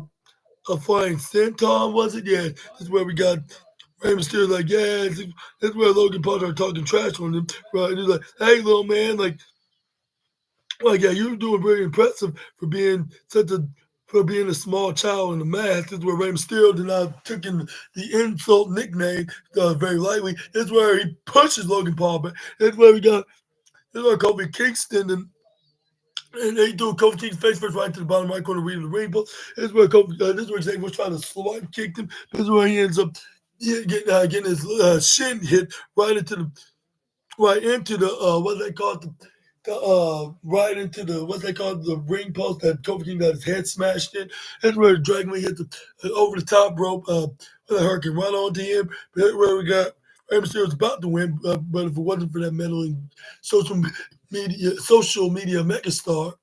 a flying senton, was it? Yeah. This is where we got Rey Mysterio like, yeah, this is where Logan Paul started talking trash on him. Right. And he's like, hey, little man, yeah, you're doing very impressive for being a small child in the mask. This is where Rey Mysterio did not took in the insult nickname very lightly. This is where he pushes Logan Paul back. This is where Kofi Kingston and they do Kofi Kingston's face first right to the bottom right corner, reading the rainbow. This is where this is where Xavier was trying to swipe kick him. This is where he ends up getting his shin hit right into the what's they called right into the what's they called the ring post that Kofi Kingston got his head smashed in. This is where Dragon Lee hit the over the top rope with a hurricane right onto him. This is where we got Rey Mysterio was about to win, but if it wasn't for that meddling social media megastar,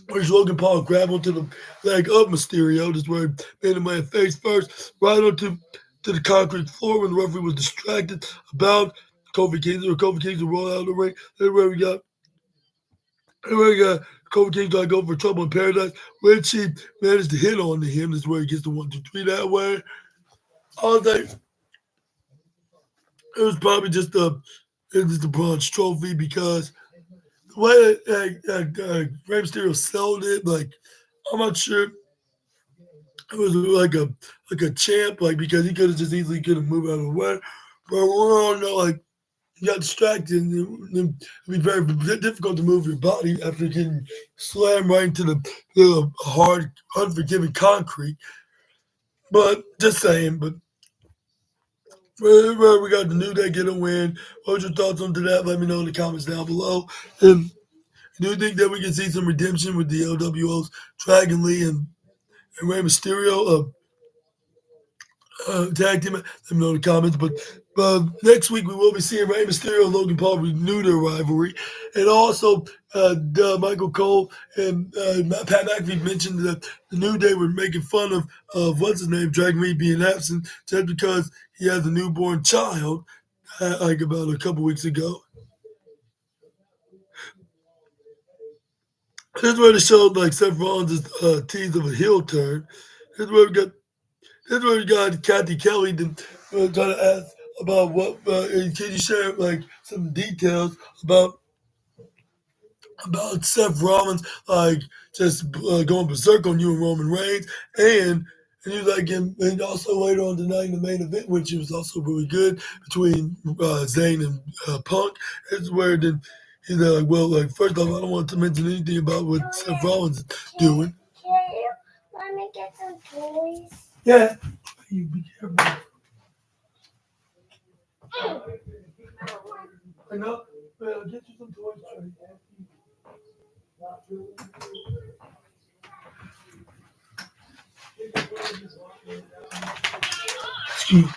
where's Logan Paul grabbed onto the leg of Mysterio. This is where he made him land face first, right onto the concrete floor when the referee was distracted about Kofi Kingston. Kofi Kingston rolled out of the ring. This is where we got Kofi Kingston go for trouble in paradise. Richie managed to hit on to him. This is where he gets the 1, 2, 3 that way. All day. It was probably just a bronze trophy because the way Rey Mysterio sold it, like I'm not sure it was like a champ, like because he could have just easily could have moved out of the way, but we all know like he got distracted and it'd be very difficult to move your body after getting slammed right into the hard, unforgiving concrete. But just saying, but. We got the New Day get a win. What's your thoughts on that? Let me know in the comments down below. And do you think that we can see some redemption with the LWO's Dragon Lee and Rey Mysterio tag team? Let me know in the comments. But next week we will be seeing Rey Mysterio and Logan Paul renew their rivalry. And also, Michael Cole and Pat McAfee mentioned that the New Day were making fun of what's his name, Dragon Lee being absent just because he has a newborn child, like about a couple weeks ago. Here's where they showed like Seth Rollins' tease of a heel turn. Here's where we got Kathy Kelly trying to ask about what can you share like some details about Seth Rollins like just going berserk on you and Roman Reigns and he was like and also later on tonight in the main event, which was also really good between Zayn and Punk. It's where then he's like, well, like first off, I don't want to mention anything about what Seth Rollins is doing. Can you let me get some toys? Yeah, you be careful. I know. Well, I'll get you some toys. Excuse me.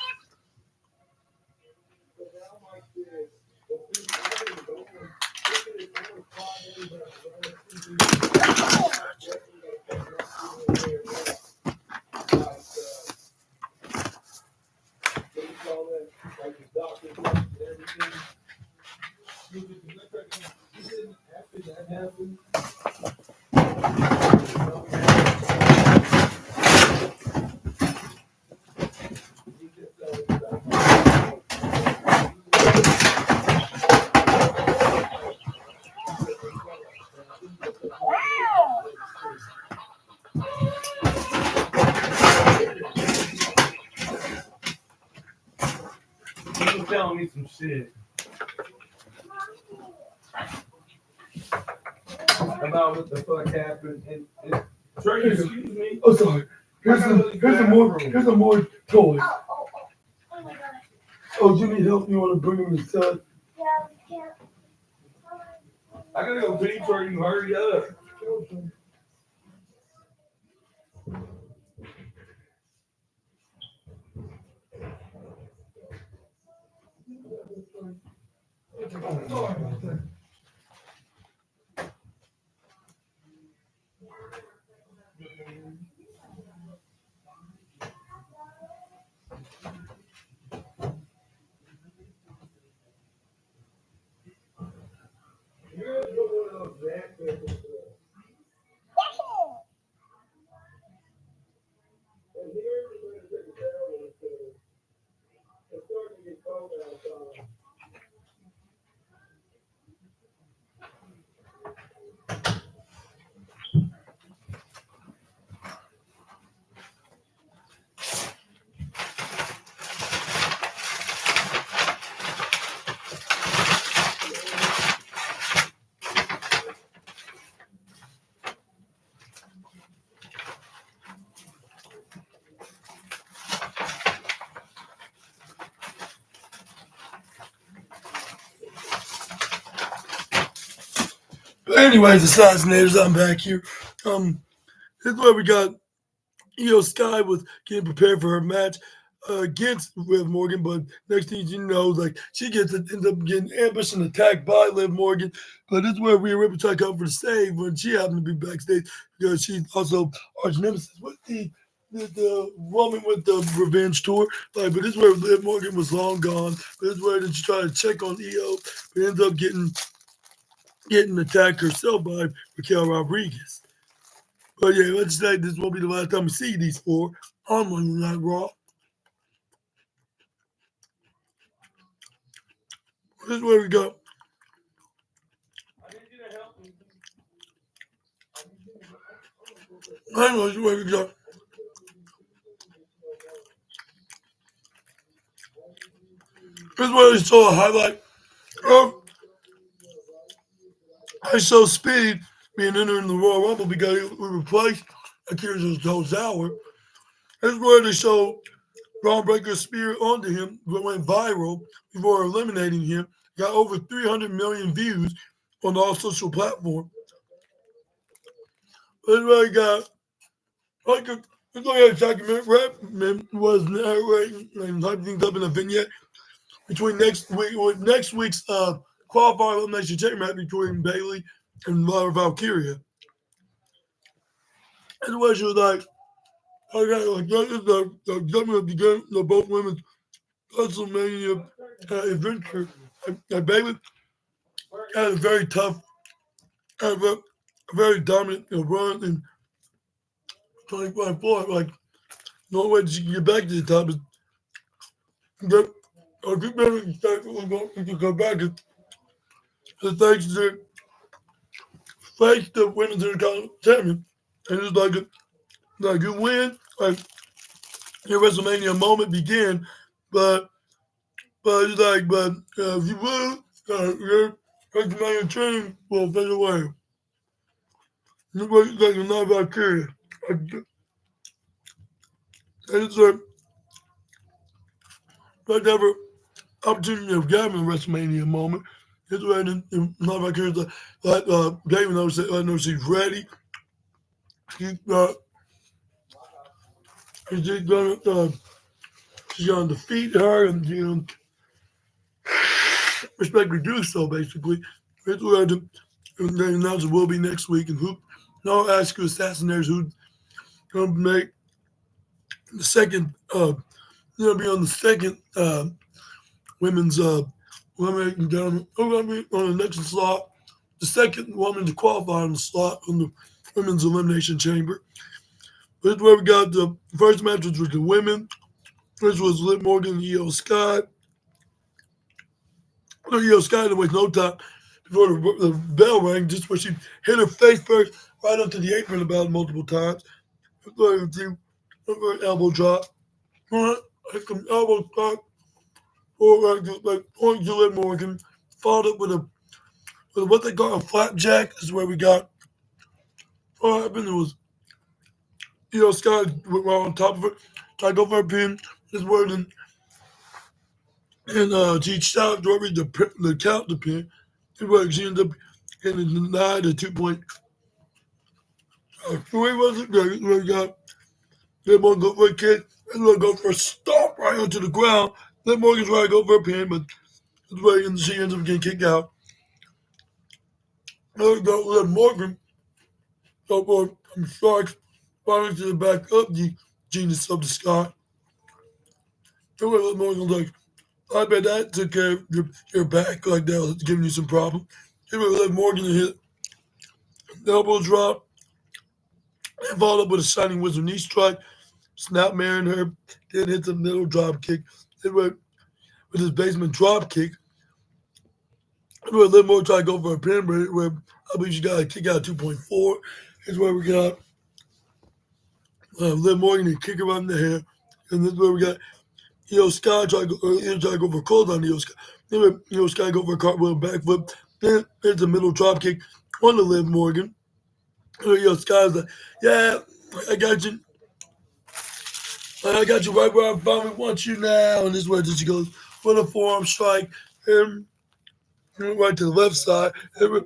You telling me some shit. about what the fuck happened. And Trey, excuse me. Oh, sorry. Here's some more toys. Oh my god. Oh, you need help? You want to bring them inside? Yeah, we can't. I gotta go pee, Trey. You hurry up. But anyways, assassinators, I'm back here. This is where we got Sky was getting prepared for her match against Liv Morgan, but next thing you know, like she ends up getting ambushed and attacked by Liv Morgan. But this is where Rhea Ripley tried to come for the save when she happened to be backstage because she's also arch nemesis with the woman with the revenge tour. Like, but this is where Liv Morgan was long gone. But this is where she tried to check on EO, but ends up getting attacked herself by Raquel Rodriguez. But yeah, let's say this won't be the last time we see these four on Monday Night Raw. This is where we go. I know this is where we go. This is where we saw a highlight of I show Speed being entered in the Royal Rumble because we replaced Akira Tozawa. This is where they show Braun Breaker's spear onto him that went viral before eliminating him. Got over 300 million views on all social platforms. This is where he got like a document Redman was narrating and hyping things up in a vignette between next week's qualifier elimination chamber match between Bayley and Valkyria. And what she was like, okay, like that is the WWE game, the both women's WrestleMania adventure. And Bayley had a very tough, a very dominant run in 2024. Like, no way she can get back to the top is that I keep making we can go back and thanks to face the women's intercontinental champion. And it's like you win, like your WrestleMania moment began, but it's like if you lose, your WrestleMania dream will fade away. It's like you're not Valkyria. And it's like never opportunity of Gavin WrestleMania moment. It's where not Valkyria like Gavin knows I know she's ready. She's she's gonna defeat her and respectfully do so basically. It's where the announcer will be next week and who I'll ask you assassinators who gonna make the second be on the second women's women gentlemen who gonna be on the next slot, the second woman to qualify on the slot on the women's elimination chamber. This is where we got the first match, which was the women, which was Liv Morgan and Io Sky. Io Sky didn't waste no time before the bell rang, just where she hit her face first, right up to the apron about multiple times. Elbow drop. Elbow drop. Or like point to Liv Morgan, followed up with a with what they call a flapjack. This is where we got what happened. It was Sky went right on top of it, tried to go for a pin. This where and she stopped Rory the count the pin. This where she ended up getting denied a 2 point. Three was it? This where we got Liv Morgan go for a kick. This where go for a stomp right onto the ground. Liv Morgan's trying to go for a pin, but this way she ends up getting kicked out. Liv Morgan go for some strikes, falling to the back of the Genius of the Sky. And Liv Morgan's like, I bet that took care of your back like that was giving you some problem. Here we Liv Morgan to hit elbow drop and followed up with a Shining Wizard knee strike, snap marrying her, then hit the middle drop kick. Then went with his basement drop kick. And where Liv Morgan tried to go for a pin, where I believe she got a kick out 2.4. Is where we got Liv Morgan and kick her right in the hair. And this is where we got Sky try to go for a close on Sky. Then Sky go for a cartwheel backflip. Then there's a middle drop kick on the Liv Morgan. And Sky's like, yeah, I got you. I got you right where I finally want you now. And this is where she goes for the forearm strike. And right to the left side. And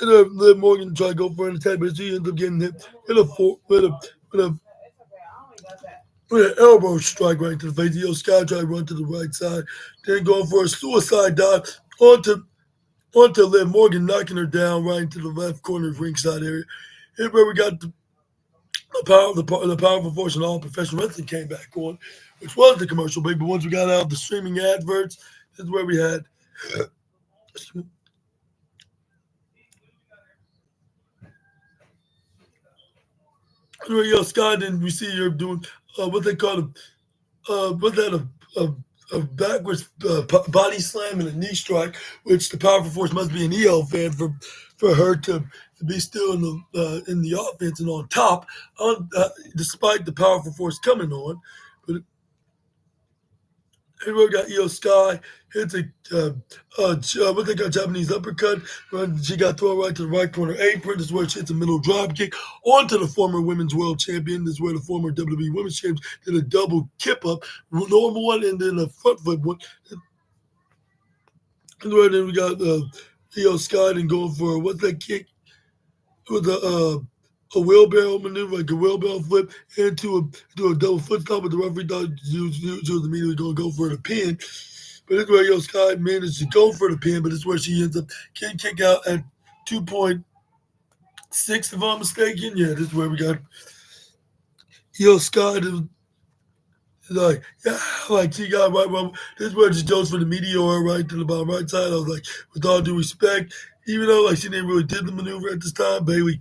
Liv Morgan tried to go for an attack, but she ends up getting hit with an elbow strike right to the face. Sky tried to run to the right side, then going for a suicide dive onto Liv Morgan, knocking her down right into the left corner ringside area. Here where we got the powerful force and all professional wrestling came back on, which was the commercial break. But once we got out of the streaming adverts, this is where we had. Sky, then we see her doing what they call a backwards body slam and a knee strike, which the powerful force must be an EL fan for her to be still in the offense and on top, despite the powerful force coming on. But here we got Sky hits what they got Japanese uppercut. She got thrown right to the right corner apron. This is where she hits a middle drop kick onto the former women's world champion. This is where the former WWE women's champion did a double kip up, normal one, and then a front flip one. And then we got Sky and going for what's that kick with a wheelbarrow maneuver, like a wheelbarrow flip, into a double foot stomp, but the referee thought she was immediately going to go for the pin. But this is where Sky managed to go for the pin, but it's where she ends up getting kicked out at 2.6, if I'm mistaken. Yeah, this is where we got Sky. Like, yeah, like she got right. This is where she goes for the meteor right to the bottom right side. I was like, with all due respect, even though like she didn't really did the maneuver at this time, Liv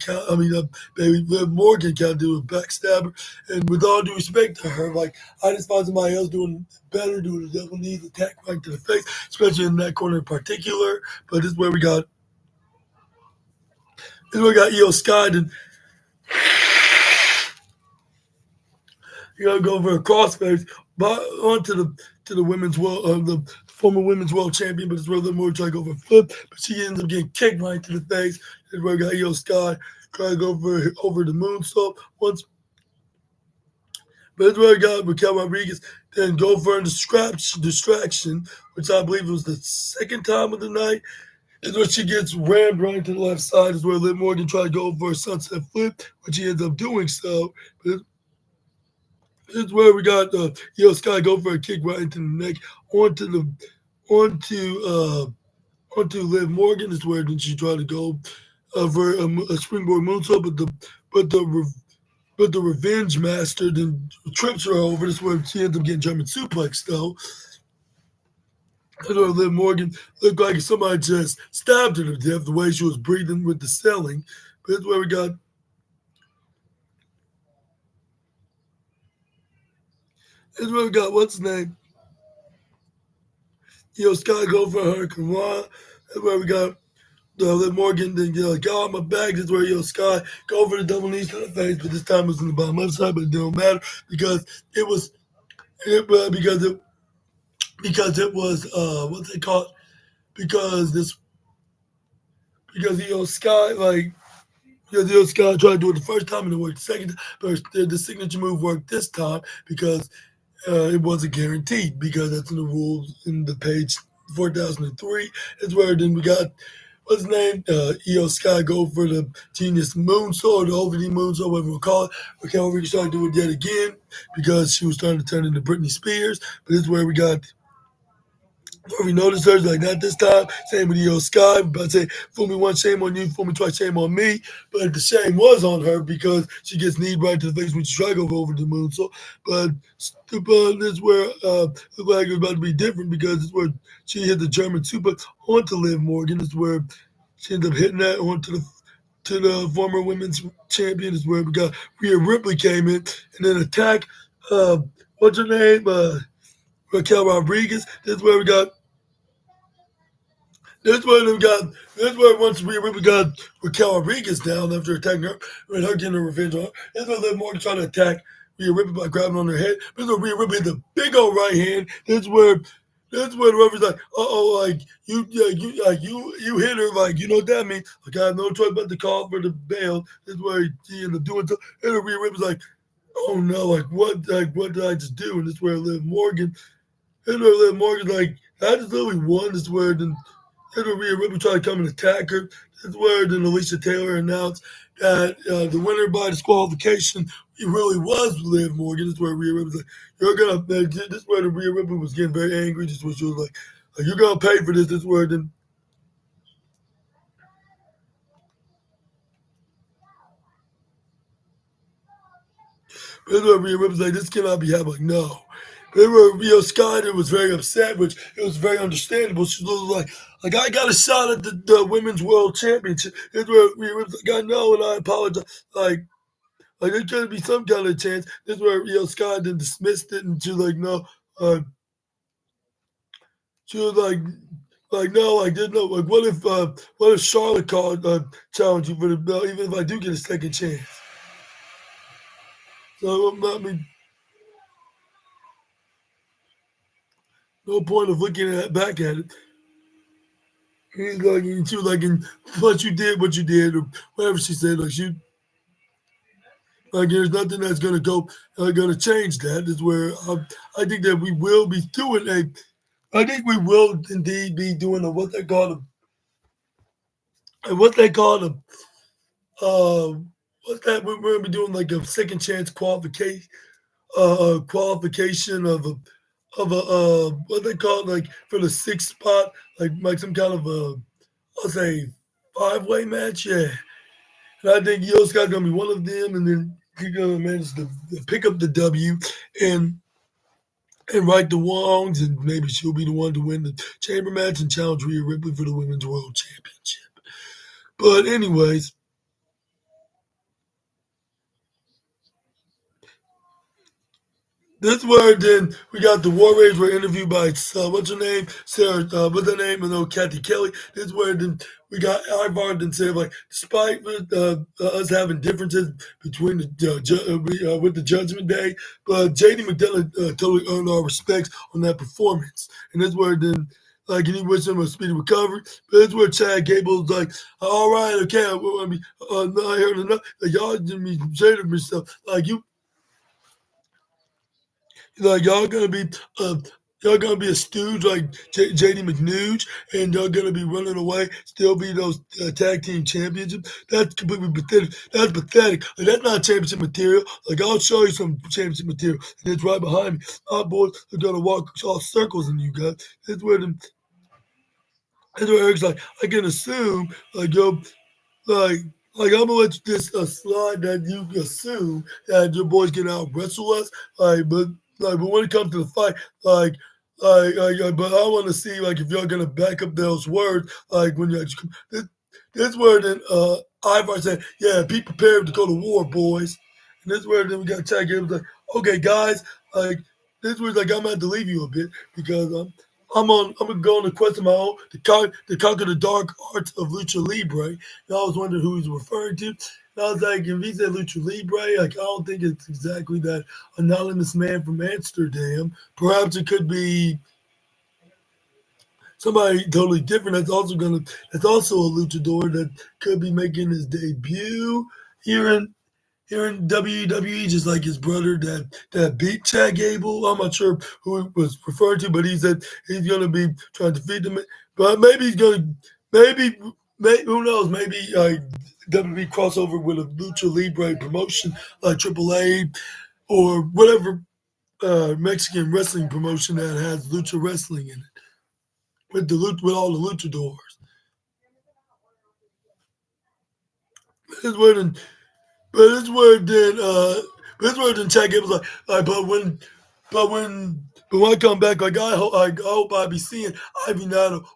Morgan kind of did a backstabber. And with all due respect to her, like I just find somebody else doing better, doing the double knees attack right to the face, especially in that corner in particular. But this is where we got. This is where we got Sky and go for a crossface onto the women's world the former women's world champion, but it's where Liv Morgan tried to go for a flip, but she ends up getting kicked right to the face. This is where we got Sky trying to go over the moonsault once. But it's where we got Raquel Rodriguez then go for a distraction, which I believe was the second time of the night. Is where she gets rammed right to the left side. Is where Liv Morgan tried to go for a sunset flip, but she ends up doing so. But this is where we got Sky go for a kick right into the neck onto Liv Morgan. This is where then she tried to go for a springboard moonsault, but the Revenge Master then trips her over. This is where she ends up getting German suplex though. This is where Liv Morgan looked like somebody just stabbed her to death the way she was breathing with the selling. But this is where we got. This is where we got what's his name? Sky go for Hurricane Rana. That's where we got Liv Morgan. Then got on my back. This is where Sky go for the double knees to the face, but this time it was in the bottom left side. But it didn't matter because it was because it was what they call it, because this because Sky because Sky tried to do it the first time and it worked the second time, but the signature move worked this time because it wasn't guaranteed because that's in the rules in the page 4003. It's where then we got what's his name? Sky go for the genius moonsault, the OVD moonsault, whatever we call it. Raquel Rodriguez started to do it yet again because she was starting to turn into Britney Spears. But this is where we got where we noticed her like not this time. Same with Sky. But I say, fool me once, shame on you. Fool me twice, shame on me. But the shame was on her because she gets kneed right to the face when she tried to go over the moon. So, but this is where looked like it was about to be different because it's where she hit the German suplex onto Liv Morgan. This is where she ended up hitting that onto the former women's champion. This is where we got Rhea Ripley came in and then attacked. What's her name? Raquel Rodriguez. This is where we got That's why we got. That's why once we got Raquel Rodriguez down after attacking her, and her getting her revenge on her. That's why Liv Morgan trying to attack Rhea Ripley by grabbing on her head. This is where Rhea Ripley hit the big old right hand. That's where the referee's like, like you hit her, like you know what that means. Like I have no choice but to call for the bail. This is where he ended up doing so. And Rhea Ripley's like, oh no, what did I just do? And this is where Liv Morgan like, I just literally won. This is where then. That's where Rhea Ripley tried to come and attack her. That's where then Alicia Taylor announced that the winner by disqualification it really was Liv Morgan. That's where Rhea Ripley was like, "You're gonna." This is where the Rhea Ripley was getting very angry. This is where she was like, "You're gonna pay for this." This is where then. This is where Rhea Ripley's like, "This cannot be happening." Like, no. They were Sky was very upset, which it was very understandable. She was like I got a shot at the women's world championship. It's where we was like, I know, and I apologize. Like there's gonna be some kind of chance. This is where Sky then dismissed it, and she was like, no. She was like no, like there's no like what if Charlotte called challenge you for the belt, even if I do get a second chance. So I mean, no point of looking back at it. He's like, and she was like, and plus you did what you did, or whatever she said. Like there's nothing that's gonna change that. Is where I think that we will be doing I think we will indeed be doing what they call a what's that? We're gonna be doing like a second chance qualification of a what they call like for the sixth spot, like some kind of I'll say 5-way match, yeah. And I think Yo Scott's gonna be one of them, and then he's gonna manage to pick up the W and right the wrongs, and maybe she'll be the one to win the chamber match and challenge Rhea Ripley for the women's world championship. But anyways, this where then we got the War Raiders were interviewed by what's her name? Sarah, what's her name? I know Kathy Kelly. This is where then we got Ivar then said like, despite us having differences between with the Judgment Day, but JD McDonough totally earned our respects on that performance. And that's where then like and he wished him a speedy recovery. But that's where Chad Gable's like, all right, okay, I mean, I heard enough. Like, y'all didn't be ashamed of yourself. Like like uh, y'all gonna be a stooge like JD McNooge, and y'all gonna be running away, still be those tag team championships. That's completely pathetic. That's pathetic. Like that's not championship material. Like I'll show you some championship material, and it's right behind me. Our boys are gonna walk all circles in you guys. That's where them. That's where Eric's like, I can assume like yo like, I'm gonna let this slide that you assume that your boys can out wrestle us. But when it comes to the fight, but I want to see like if y'all gonna back up those words. Like when you actually this word then Ivar said, yeah, be prepared to go to war, boys. And this word then we got Chad Gable like, okay, guys, like this was like I'm gonna have to leave you a bit because I'm gonna go on a quest of my own to conquer the dark arts of lucha libre. And I was wondering who he's referring to. And I was like, if he said lucha libre, like I don't think it's exactly that anonymous man from Amsterdam. Perhaps it could be somebody totally different that's also a luchador that could be making his debut here in WWE, just like his brother that beat Chad Gable. I'm not sure who he was referring to, but he said he's going to be trying to defeat him. But maybe he's going to, maybe who knows? Maybe WWE crossover with a Lucha Libre promotion like AAA or whatever Mexican wrestling promotion that has lucha wrestling in it with all the luchadors. It's where then, but it's where then, but it's where then Chad Gable's like, but when I come back, like I hope I be seeing Ivy Nile,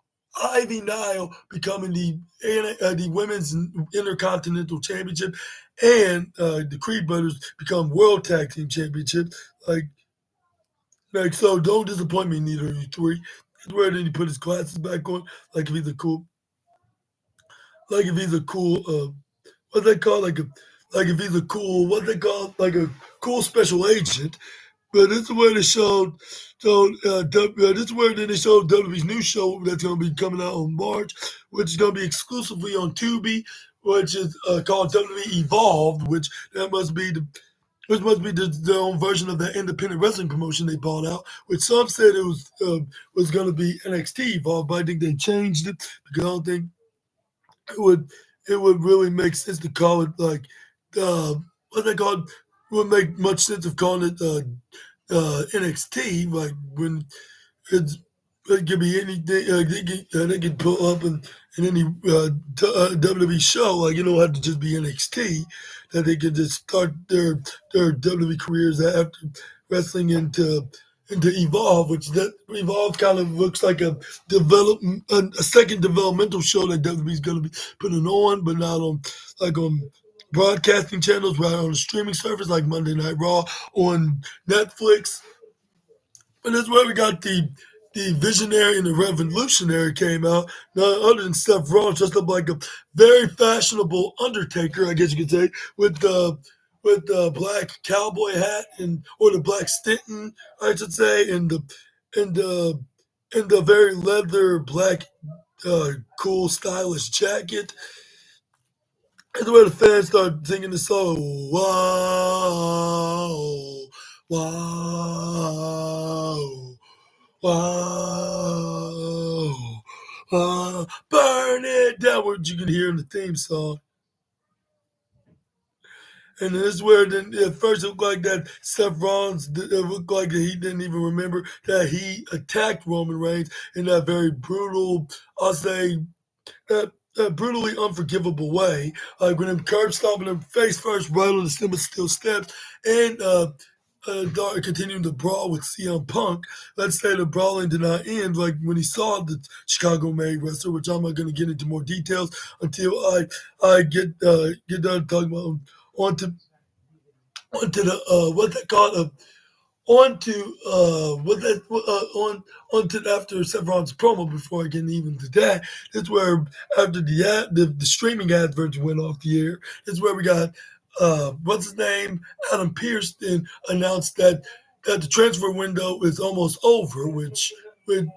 Ivy Nile becoming the women's intercontinental championship, and the Creed brothers become world tag team championship. Like so, don't disappoint me, neither of you three. It's where then he put his glasses back on, like if he's a cool, like if he's a cool, what they call like if he's a cool, what they call like a cool special agent. But this is where this is where then they showed WWE's new show that's going to be coming out on March, which is going to be exclusively on Tubi, which is called WWE Evolved, which must be their own version of that independent wrestling promotion they bought out. Which some said it was going to be NXT Evolved, but I think they changed it because I don't think it would it would really make sense to call it like uh, what they call it would make much sense of calling it NXT like when it's it could be anything. They could pull up in any WWE show. Like you don't have to just be NXT. That they could just start their WWE careers after wrestling into Evolve, which that Evolve kind of looks like a second developmental show that WWE's going to be putting on, but not on like on broadcasting channels, right on a streaming service like Monday Night Raw on Netflix. And that's where we got the visionary and the revolutionary came out. None other than Seth Rollins, dressed up like a very fashionable Undertaker, I guess you could say, with the black cowboy hat and or the black Stinton, I should say, and the and the very leather black cool stylish jacket. That's where the fans started singing the song. Wow, wow. Wow. Burn it down, what you can hear in the theme song. And this is where then at first it looked like that Seth Rollins, it looked like that he didn't even remember that he attacked Roman Reigns in that very brutal, I'll say, that brutally unforgivable way. Like when him curb stomping him face first right on the steel steps and continuing to brawl with CM Punk. Let's say the brawling did not end. Like when he saw the Chicago-made wrestler, which I'm not going to get into more details until I get done talking about onto onto the what they call onto onto after Sevron's promo before I get even to that. That's where after the streaming adverts went off the air. That's where we got what's his name, Adam Pearce, then announced that the transfer window is almost over, which when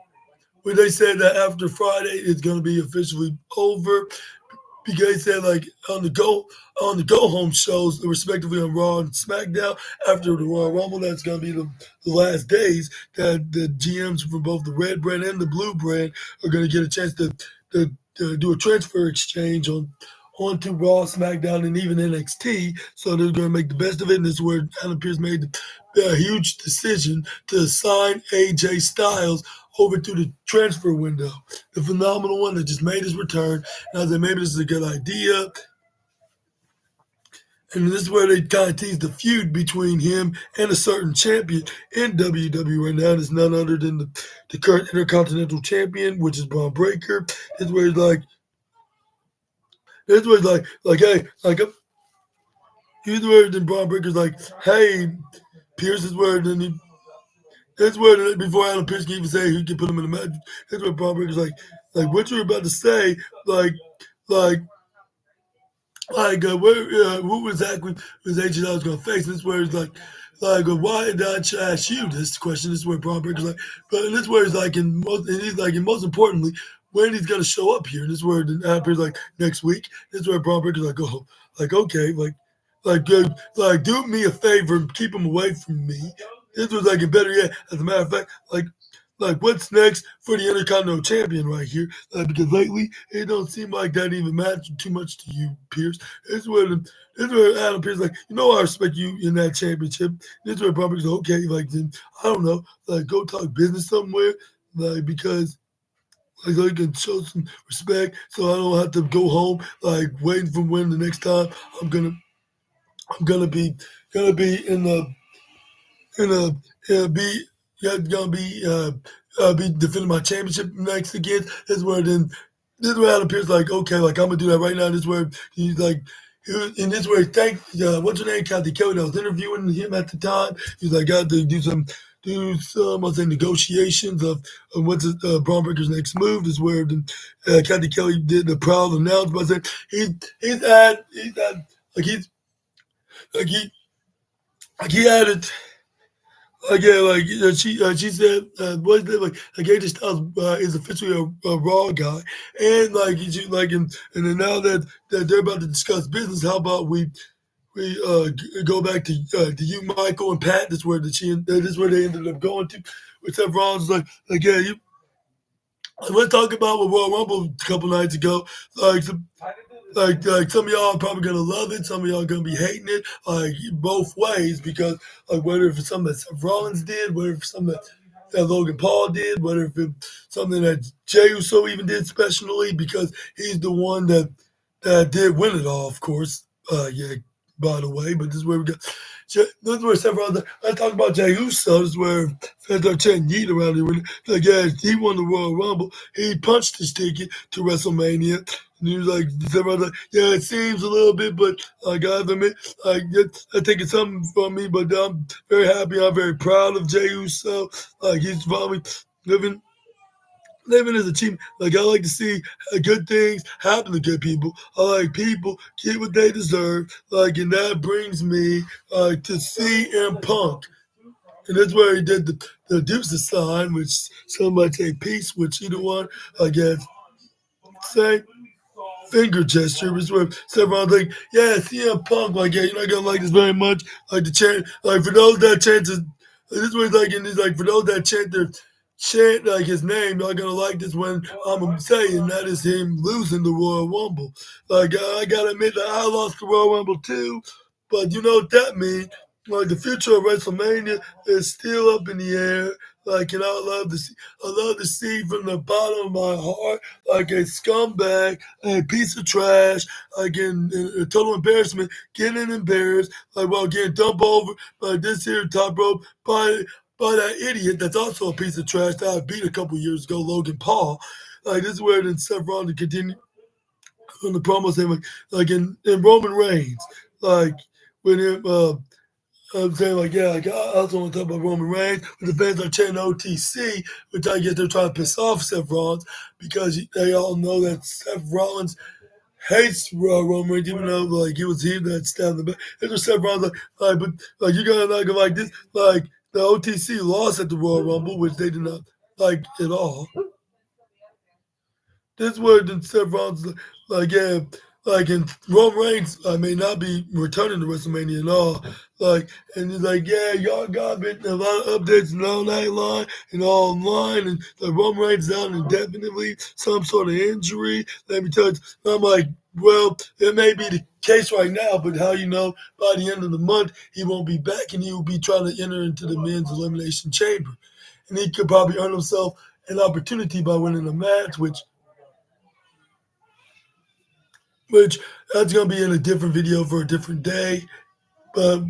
they said that after Friday it's going to be officially over because they said like on the go home shows, respectively on Raw and SmackDown after the Royal Rumble, that's gonna be the last days that the GMs from both the red brand and the blue brand are gonna get a chance to do a transfer exchange onto Raw, SmackDown, and even NXT. So they're gonna make the best of it, and this is where Adam Pearce made the huge decision to sign AJ Styles over to the transfer window, the phenomenal one that just made his return. And I said, maybe this is a good idea. And this is where they kind of tease the feud between him and a certain champion in WWE right now. And it's none other than the current Intercontinental Champion, which is Braun Breaker. This is where he's like, hey, he's where then Braun Breaker's like, hey, Pierce is where then he that's where before Adam Pearce can even say he can put him in the match. That's where Braun Breaker's like what you're about to say, like, where, who exactly was AJ Styles going to face? This is where it's like, like, why did I ask you this question? This is where Braun Breaker's like, but and this is where he's like, and he's like, and most importantly, when he's gonna show up here. And this is where it happens like next week. This is where Braun Breaker's like, oh, like okay, like do me a favor and keep him away from me. This was like a better yet. As a matter of fact, like what's next for the Intercontinental Champion right here? Because lately it don't seem like that even matters too much to you, Pierce. This is where this is where Adam Pierce like, you know, I respect you in that championship. This is where Bobby's like, okay, like then I don't know, like go talk business somewhere, like because like I can show some respect, so I don't have to go home like waiting for when the next time I'm gonna I'm gonna be in the be gonna be defending my championship next again. This is where then this is where Adam Pearce like okay, like I'm gonna do that right now. This is where he's like. And this is where he thanked what's her name, Kathy Kelly, that was interviewing him at the time. He's like, got to do some I think negotiations of what's Braun Breaker's next move. This is where Kathy Kelly did the proud announcement. Saying he's had like he like he had it. Yeah, she said, what is it like AJ Styles is officially a Raw guy, and and then now that they're about to discuss business, how about we go back to you, Michael, and Pat. This is where they ended up going to. With Seth Rollins like yeah, you. We're talking about with Royal Rumble a couple nights ago. Like some, like some of y'all are probably gonna love it, some of y'all are gonna be hating it, like both ways because like whether it's something that Seth Rollins did, whether it's something that Logan Paul did, whether it's something that Jey Uso even did specially because he's the one that did win it all, of course. Yeah, by the way, but this is where we go. This is where Seth Rollins. I talk about Jey Uso. This is where fans are chanting yeet around here. Like, yeah, he won the Royal Rumble. He punched his ticket to WrestleMania. And he was like, Seth Rollins, like, yeah, it seems a little bit, but I gotta admit, like, that's taking something from me. But I'm very happy. I'm very proud of Jey Uso. Like, he's probably living as a team. Like I like to see good things happen to good people. I like people get what they deserve. Like, and that brings me to CM Punk, and that's where he did the Deuces sign, which somebody say peace, which either one, I guess, say finger gesture was where several like, yeah, CM Punk, like, yeah, you're not gonna like this very much. Like the chant, like for those that chant, this was like, and he's like, for those that chant like his name, you're not gonna like this when I'm saying that is him losing the Royal Rumble. Like I gotta admit that I lost the Royal Rumble too, but you know what that means. Like the future of WrestleMania is still up in the air. Like, and I love to see from the bottom of my heart, like a scumbag, a piece of trash, again, a total embarrassment, getting embarrassed, like while getting dumped over by this here top rope by that idiot that's also a piece of trash that I beat a couple years ago, Logan Paul. Like this is where then Seth Rollins continue on the promo saying like in Roman Reigns, like when him I'm saying like yeah, like I also want to talk about Roman Reigns, but the fans are chanting OTC, which I guess they're trying to piss off Seth Rollins because they all know that Seth Rollins hates Roman Reigns, even though like it was him that stabbed the back. It's just Seth Rollins like, but like you gotta not go like this, like the OTC lost at the Royal Rumble, which they did not like at all. This word then Seth Rollins like yeah, like in Roman Reigns may not be returning to WrestleMania at all. Like and he's like, yeah, y'all got been a lot of updates and all night long and all online and like Roman Reigns down indefinitely, some sort of injury. Let me tell you, I'm like, well, it may be the case right now, but how you know by the end of the month he won't be back and he will be trying to enter into the men's elimination chamber. And he could probably earn himself an opportunity by winning a match, which that's gonna be in a different video for a different day. But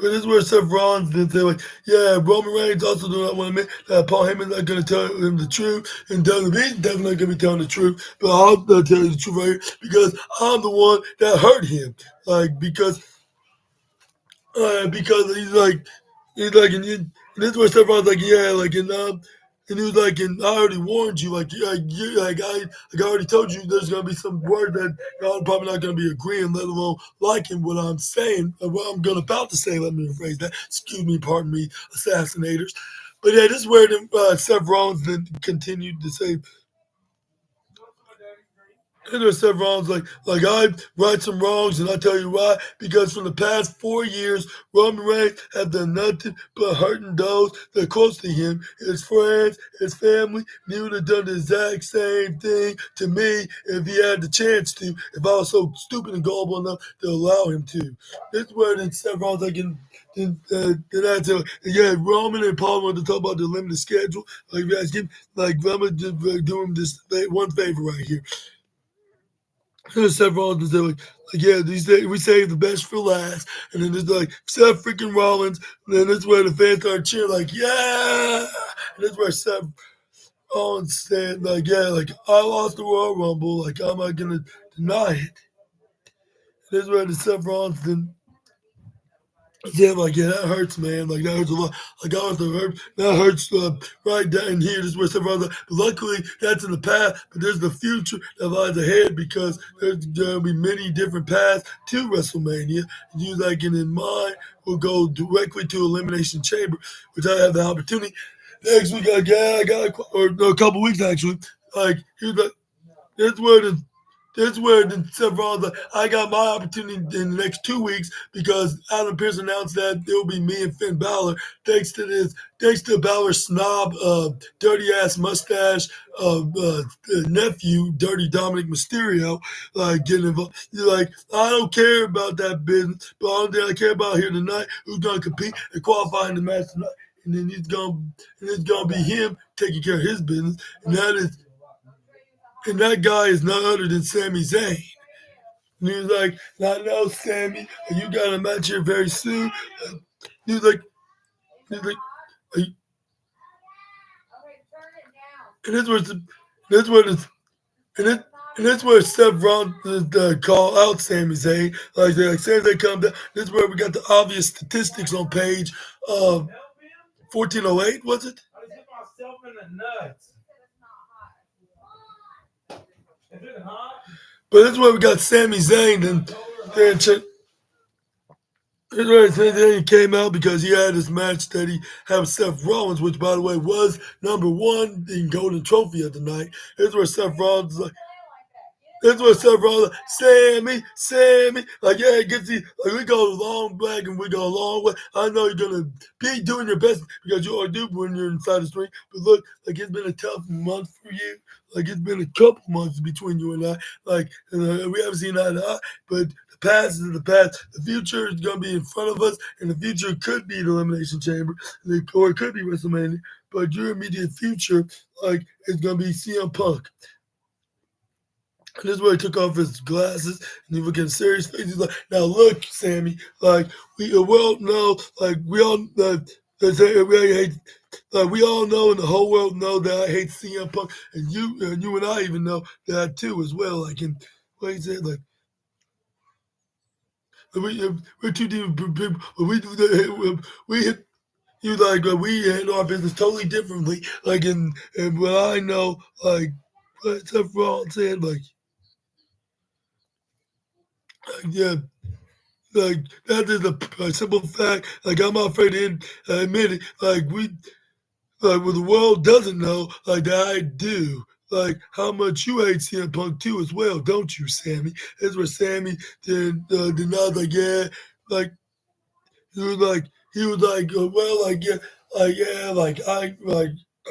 this is where Seth Rollins did say like, yeah, Roman Reigns also do not want to admit that Paul Heyman's not gonna tell him the truth, and WWE's definitely not gonna be telling the truth. But I'll tell you the truth right here because I'm the one that hurt him. Like because he's like and this is where Seth Rollins like yeah like And he was like, and I already warned you, I already told you there's gonna be some word that y'all probably not gonna be agreeing, let alone liking what I'm saying, or what I'm gonna about to say. Let me rephrase that. Excuse me, pardon me, assassinators. But yeah, this is where Seth Rollins then continued to say, and there's several wrongs, like I right some wrongs, and I tell you why. Because for the past 4 years, Roman Reigns have done nothing but hurting those that are close to him, his friends, his family. And he would have done the exact same thing to me if he had the chance to, if I was so stupid and gullible enough to allow him to. This is where then Seth Rollins, then I tell, yeah, Roman and Paul wanted to talk about the limited schedule. Like, you guys give, like, I'm going to do him this one favor right here. Seth Rollins was yeah, we saved the best for last. And then it's like, Seth freaking Rollins. And then that's where the fans start cheering, like, yeah. And that's where Seth Rollins said, like, yeah, like, I lost the Royal Rumble. Like, I'm not going to deny it. And that's where the Seth Rollins then, yeah, like, yeah, that hurts, man. Like, that hurts a lot. Like, I was hurt. That hurts right down here. This is where some other. But luckily, that's in the past. But there's the future that lies ahead because there's going to be many different paths to WrestleMania. You, like, and in mine, will go directly to Elimination Chamber, which I have the opportunity. Next week, I got or no, a couple weeks, actually. Like, he's like, that's where the Seth Rollins, like, I got my opportunity in the next 2 weeks because Adam Pearce announced that it will be me and Finn Balor. Thanks to Balor's snob, dirty ass mustache, nephew, Dirty Dominic Mysterio, like getting involved. You're like, I don't care about that business, but all that I care about here tonight, who's gonna compete and qualify in the match tonight. And then it's gonna be him taking care of his business, and that guy is none other than Sami Zayn. And he was like, I know, Sammy, you got a match here very soon. He was like, are you, and that's where Seth Rollins call out Sami Zayn. Like, Sami Zayn come down. This is where we got the obvious statistics on page 1408, was it? I just hit myself in the nuts. Is it hot? But that's where we got Sami Zayn and he came out because he had his match that he had with Seth Rollins, which, by the way, was number one in Golden Trophy of the night. Here's where Seth Rollins like, that's what Seth Rollins, Sammy, like, yeah, it gets you, like, we go long back and we go a long way. I know you're gonna be doing your best because you always do when you're inside the ring. But look, like, it's been a tough month for you. Like, it's been a couple months between you and I. Like, we haven't seen eye to eye, but the past is the past. The future is gonna be in front of us, and the future could be the Elimination Chamber, or it could be WrestleMania. But your immediate future, like, is gonna be CM Punk. And this is where he took off his glasses and he looked at serious face. He's like, now look, Sammy, like, we all know, like, we all hate, like, we all know and the whole world know that I hate CM Punk, and you and I even know that too as well. Like, and what he said, like, we're too deep. We hit you, like, we handle our business totally differently. Like, and what I know, like, what Seth Rollins said, like, yeah. Like, that is a simple fact. Like, I'm not afraid to admit it. Like, what the world doesn't know, like, that I do. Like, how much you hate CM Punk too as well, don't you, Sammy? That's where Sammy denied, like, yeah, like, he was like, well, like, yeah, like,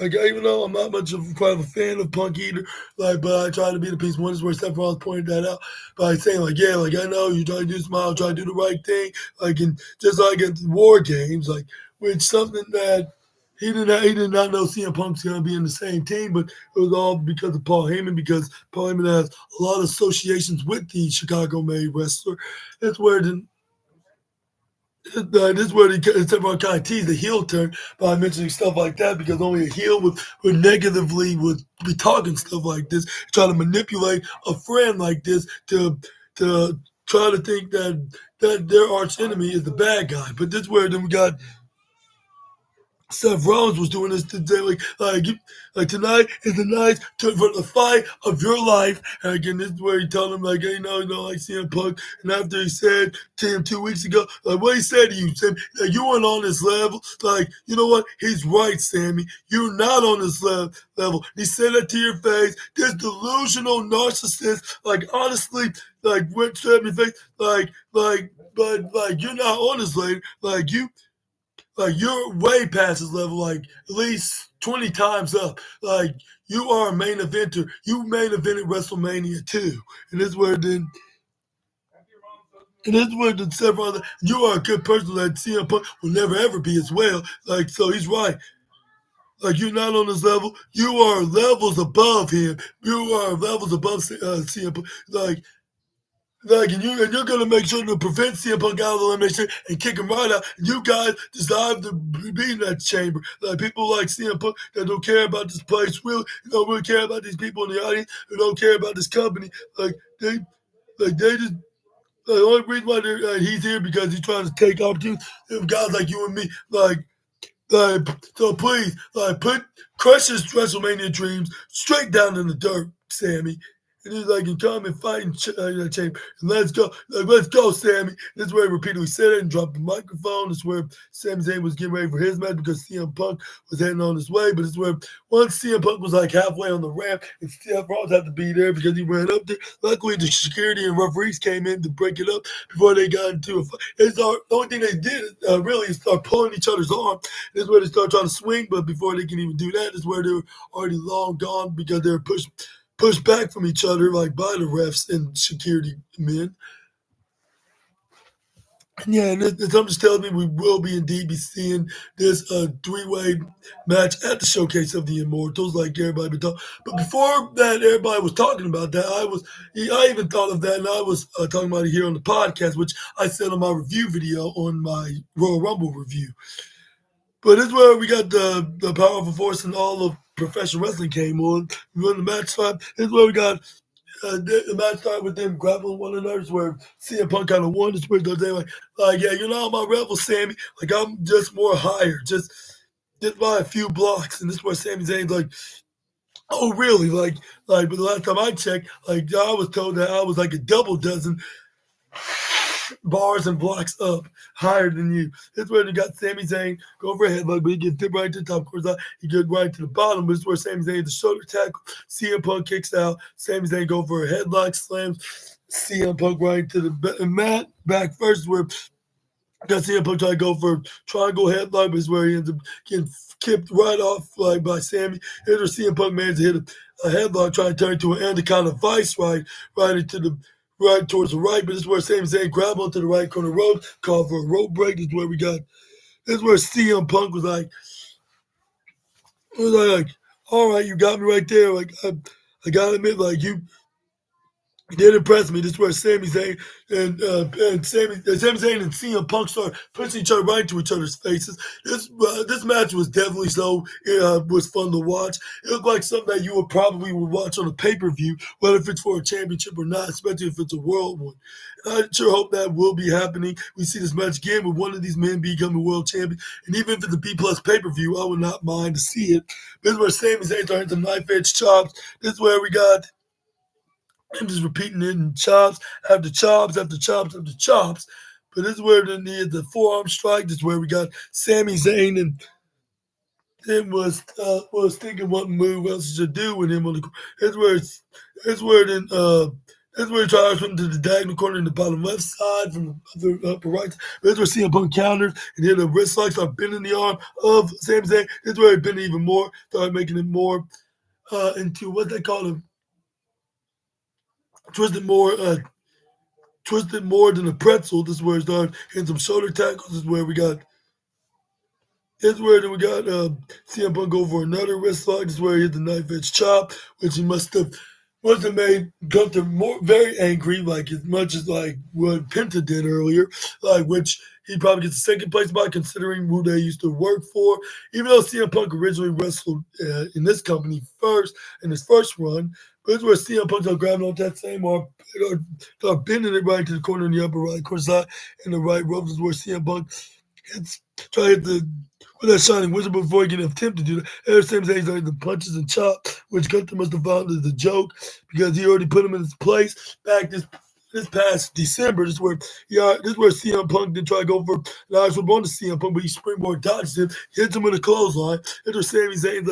even though I'm not much of quite of a fan of Punk either, like, but I try to be the peace. One is where Seth Rollins pointed that out by saying, like, yeah, like, I know you try to do smile, try to do the right thing, like, and just like at the War Games, like, which something that he did not know CM Punk's gonna be in the same team, but it was all because of Paul Heyman, because Paul Heyman has a lot of associations with the Chicago-made wrestler. That's where this is where everyone kind of teased the heel turn by mentioning stuff like that, because only a heel would be talking stuff like this, trying to manipulate a friend like this to try to think that their arch enemy is the bad guy. But this is where then we got Seth Rollins was doing this today, like tonight is the night for the fight of your life. And again, this is where he told him, like, hey, like CM Punk. And after he said to him 2 weeks ago, like, what he said to you, Sammy, like, you weren't on this level. Like, you know what? He's right, Sammy. You're not on this level. He said that to your face. This delusional narcissist, like, honestly, like, went to your face, but you're not on this level. Like you're way past his level, like at least 20 times up. Like you are a main eventer. You main evented WrestleMania too. And this is where then and this is where the several other you are a good person that CM Punk will never ever be as well. Like so he's right. Like you're not on this level. You are levels above him. You are levels above CM Punk. And you're gonna make sure to prevent CM Punk out of the elimination and kick him right out. And you guys decide to be in that chamber. Like people like CM Punk that don't care about this place, really don't really care about these people in the audience who don't care about this company. They just the only reason why he's here because he's trying to take opportunities of guys like you and me. So please, put Crush's WrestleMania dreams straight down in the dirt, Sammy. And he's like, and come and fight in the chamber. And let's go. Like, let's go, Sammy. This is where he repeatedly said it and dropped the microphone. This is where Sami Zayn was getting ready for his match because CM Punk was heading on his way. But this is where once CM Punk was like halfway on the ramp, and Seth Rollins had to be there because he ran up there. Luckily, the security and referees came in to break it up before they got into a fight. The only thing they did really is start pulling each other's arm. This is where they start trying to swing, but before they can even do that, this is where they were already long gone because they were pushed back from each other like by the refs and security men. And yeah, and something just tells me we will indeed be seeing this three-way match at the Showcase of the Immortals, like everybody been talking. But before that, everybody was talking about that. I even thought of that, and I was talking about it here on the podcast, which I said on my review video on my Royal Rumble review. But this is where we got the powerful force and all of professional wrestling came on. We won the match time. This is where we got the match started with them grappling one another. This is where CM Punk kind of won. This is where they're like, yeah, you're not on my level, Sammy. Like I'm just more higher, just by a few blocks. And this is where Sami Zayn's like, oh really? But the last time I checked, like I was told that I was like a double dozen bars and blocks up higher than you. That's where they got Sami Zayn go for a headlock, but he gets dipped right to the top. Of course, he gets right to the bottom, but it's where Sami Zayn the shoulder tackle. CM Punk kicks out. Sami Zayn go for a headlock, slams CM Punk right to the mat. Back first, where got CM Punk trying to go for a triangle headlock, but it's where he ends up getting kicked right off by Sammy. Here's where CM Punk managed to hit a headlock, trying to turn into an anaconda vice right into the right towards the right, but this is where Sami Zayn grabbed onto the right corner rope, called for a rope break. This is where CM Punk was like, all right, you got me right there. Like I gotta admit, like you did impress me. This is where Sami Zayn and Sami Zayn and CM Punk start pushing each other right into each other's faces. This match was definitely was fun to watch. It looked like something that you would probably watch on a pay-per-view, whether if it's for a championship or not, especially if it's a world one. And I sure hope that will be happening. We see this match again with one of these men becoming world champion. And even if it's a B+ pay-per-view, I would not mind to see it. This is where Sami Zayn started some knife-edge chops. This is where we got I'm just repeating it in chops after chops after chops after chops. But this is where the forearm strike. This is where we got Sami Zayn and him was thinking what move else he should do with him on the. That's where he tries to into the diagonal corner in the bottom left side from the upper right. That's where CM Punk counters and then the wrist lock start bending the arm of Sami Zayn. That's where he bent even more, started making it more into what they call a twisted more than a pretzel. This is where it started hitting some shoulder tackles. This is where we got. This is where then we got CM Punk go for another wrist lock. This is where he hit the knife edge chop, which he must have made Gunther very angry, like as much as like what Penta did earlier, like which he probably gets second place by considering who they used to work for. Even though CM Punk originally wrestled in this company first in his first run, but it's where CM Punk started grabbing on that same arm, start bending it right to the corner in the upper right corner side, and the right rope. This is where CM Punk try to hit the with that Shining Wizard before he can attempt to do that. Ever since he's like the punches and chop, which Gunther must have found as a joke because he already put him in his place back this past December. This is where CM Punk did try to go for an Irish whip on the CM Punk, but he springboard dodges him, hits him with a clothesline. Enter Sami Zayn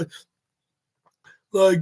like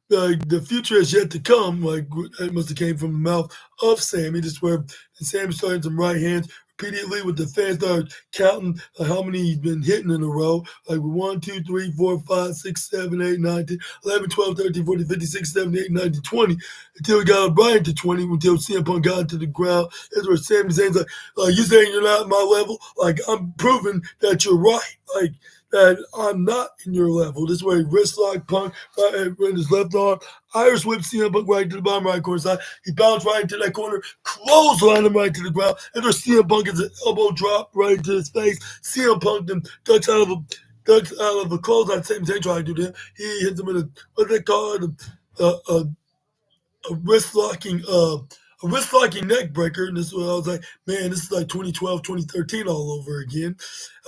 the future is yet to come. Like it must have came from the mouth of Sammy. This is where Sammy started some right hands repeatedly with the fans started counting how many he's been hitting in a row. Like 1, 2, 3, 4, 5, 6, 7, 8, 9, 10, 11, 12, 13, 14, 15, 16, 17, 18, 19, 20. Until we got Brian to 20, until CM Punk got into the ground. That's where Sami Zayn's like, you saying you're not at my level? Like, I'm proving that you're right. Like, that I'm not in your level. This way, wrist lock Punk right in his left arm. Irish whip CM Punk right to the bottom right corner side. He bounced right into that corner, clothesline him right to the ground. And there's CM Punk gets an elbow drop right into his face. CM Punk then ducks out of a clothesline. Same thing trying to do to him. He hits him with what they call it, a wrist locking neck breaker. And this is what I was like, man, this is like 2012, 2013 all over again.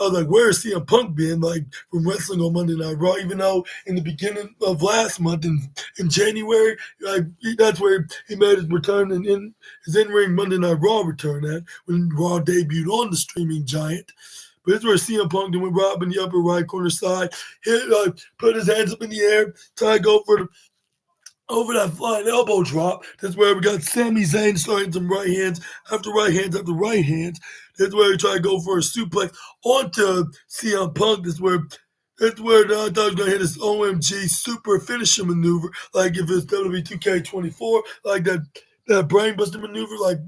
I was like, where is CM Punk been? Like from wrestling on Monday Night Raw, even though in the beginning of last month in January, that's where he made his return and in his in-ring Monday Night Raw return at when Raw debuted on the streaming giant. But this is where CM Punk then went right in the upper right corner side, put his hands up in the air, tried to go for over that flying elbow drop. That's where we got Sami Zayn starting some right hands after right hands after right hands. That's where he tried to go for a suplex onto CM Punk. That's where I thought he was going to hit his OMG super finisher maneuver, like if it's WWE 2K24, like that brainbuster maneuver, like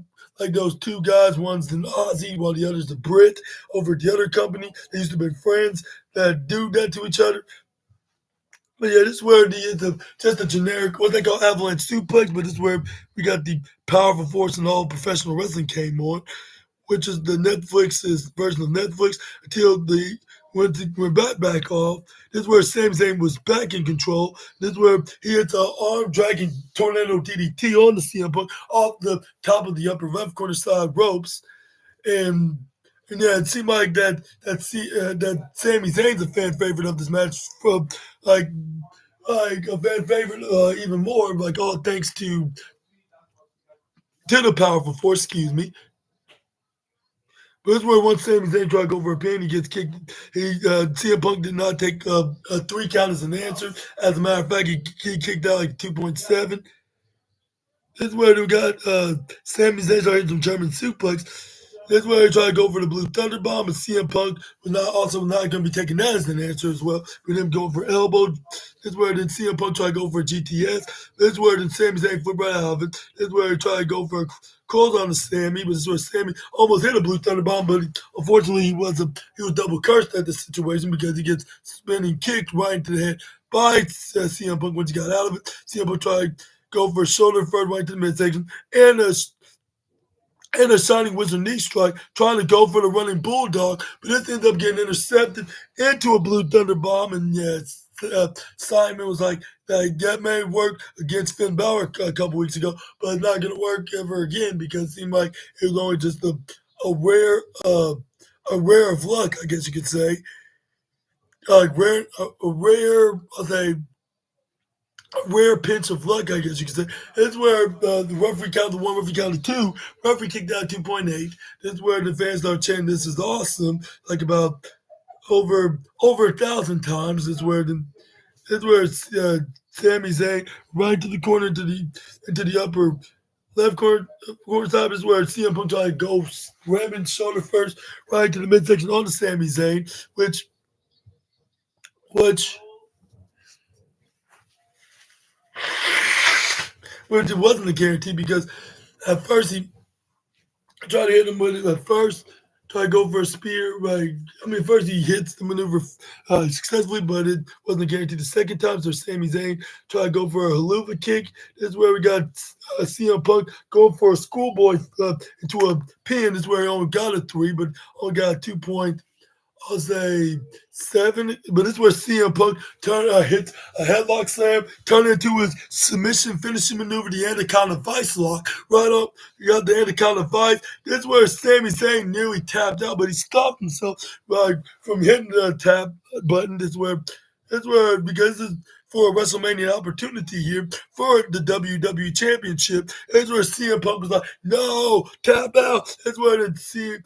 those two guys, one's an Aussie while the other's a Brit over at the other company. They used to be friends that do that to each other. But yeah, this is where just a generic, what they call avalanche suplex, but this is where we got the powerful force in all professional wrestling came on, which is the Netflix's version of Netflix until the went back off. This is where Sami Zayn was back in control. This is where he hits an arm dragging tornado DDT on the CM Punk off the top of the upper left corner side ropes. And yeah, it seemed like that Sami Zayn's a fan favorite of this match from like a fan favorite even more, like all thanks to the powerful force, excuse me. But this is where once Sami Zayn tried to go for a pin, he gets kicked. CM Punk did not take a 3 count as an answer. As a matter of fact, he kicked out like 2.7. This is where we got Sami Zayn started some German suplex. This is where he tried to go for the Blue Thunder Bomb, and CM Punk was not going to be taking that as an answer as well. With him going for elbow. This is where then CM Punk tried to go for a GTS. This is where then Sami Zayn flipped right out of it. This is where he tried to go for a close on to Sammy, but this is where Sammy almost hit a Blue Thunder Bomb, but unfortunately he was double cursed at this situation because he gets spinning kicked right into the head by CM Punk once he got out of it. CM Punk tried to go for a shoulder first right to the midsection and a Shining Wizard knee strike, trying to go for the running bulldog, but this ends up getting intercepted into a Blue Thunder Bomb. And yes, Simon was like, that may work against Finn Balor a couple weeks ago, but it's not going to work ever again because it seemed like it was only just a rare of luck, I guess you could say. Like a rare pinch of luck, I guess you could say. This is where the referee counted 1, referee counted 2, referee kicked out 2.8. This is where the fans start chanting, "This is awesome!" Like about over 1,000 times. This is where Sami Zayn right to the corner into the upper left corner side. This is where CM Punk tried to go ramming shoulder first right to the midsection on the Sami Zayn, which it wasn't a guarantee because at first he tried to hit him with it. At first, tried to go for a spear. First he hits the maneuver successfully, but it wasn't a guarantee the second time. So Sami Zayn tried to go for a haluva kick. This is where we got CM Punk going for a schoolboy into a pin. This is where he only got a 3, but only got a 2.0 I'll say 7, but this is where CM Punk hits a headlock slam, turn it into his submission finishing maneuver, the Anaconda Vice lock. Right up, you got the Anaconda Vice. This is where Sami Zayn nearly tapped out, but he stopped himself from hitting the tap button. This is where because it's for a WrestleMania opportunity here for the WWE Championship. That's where CM Punk was like, no, tap out. That's where Sami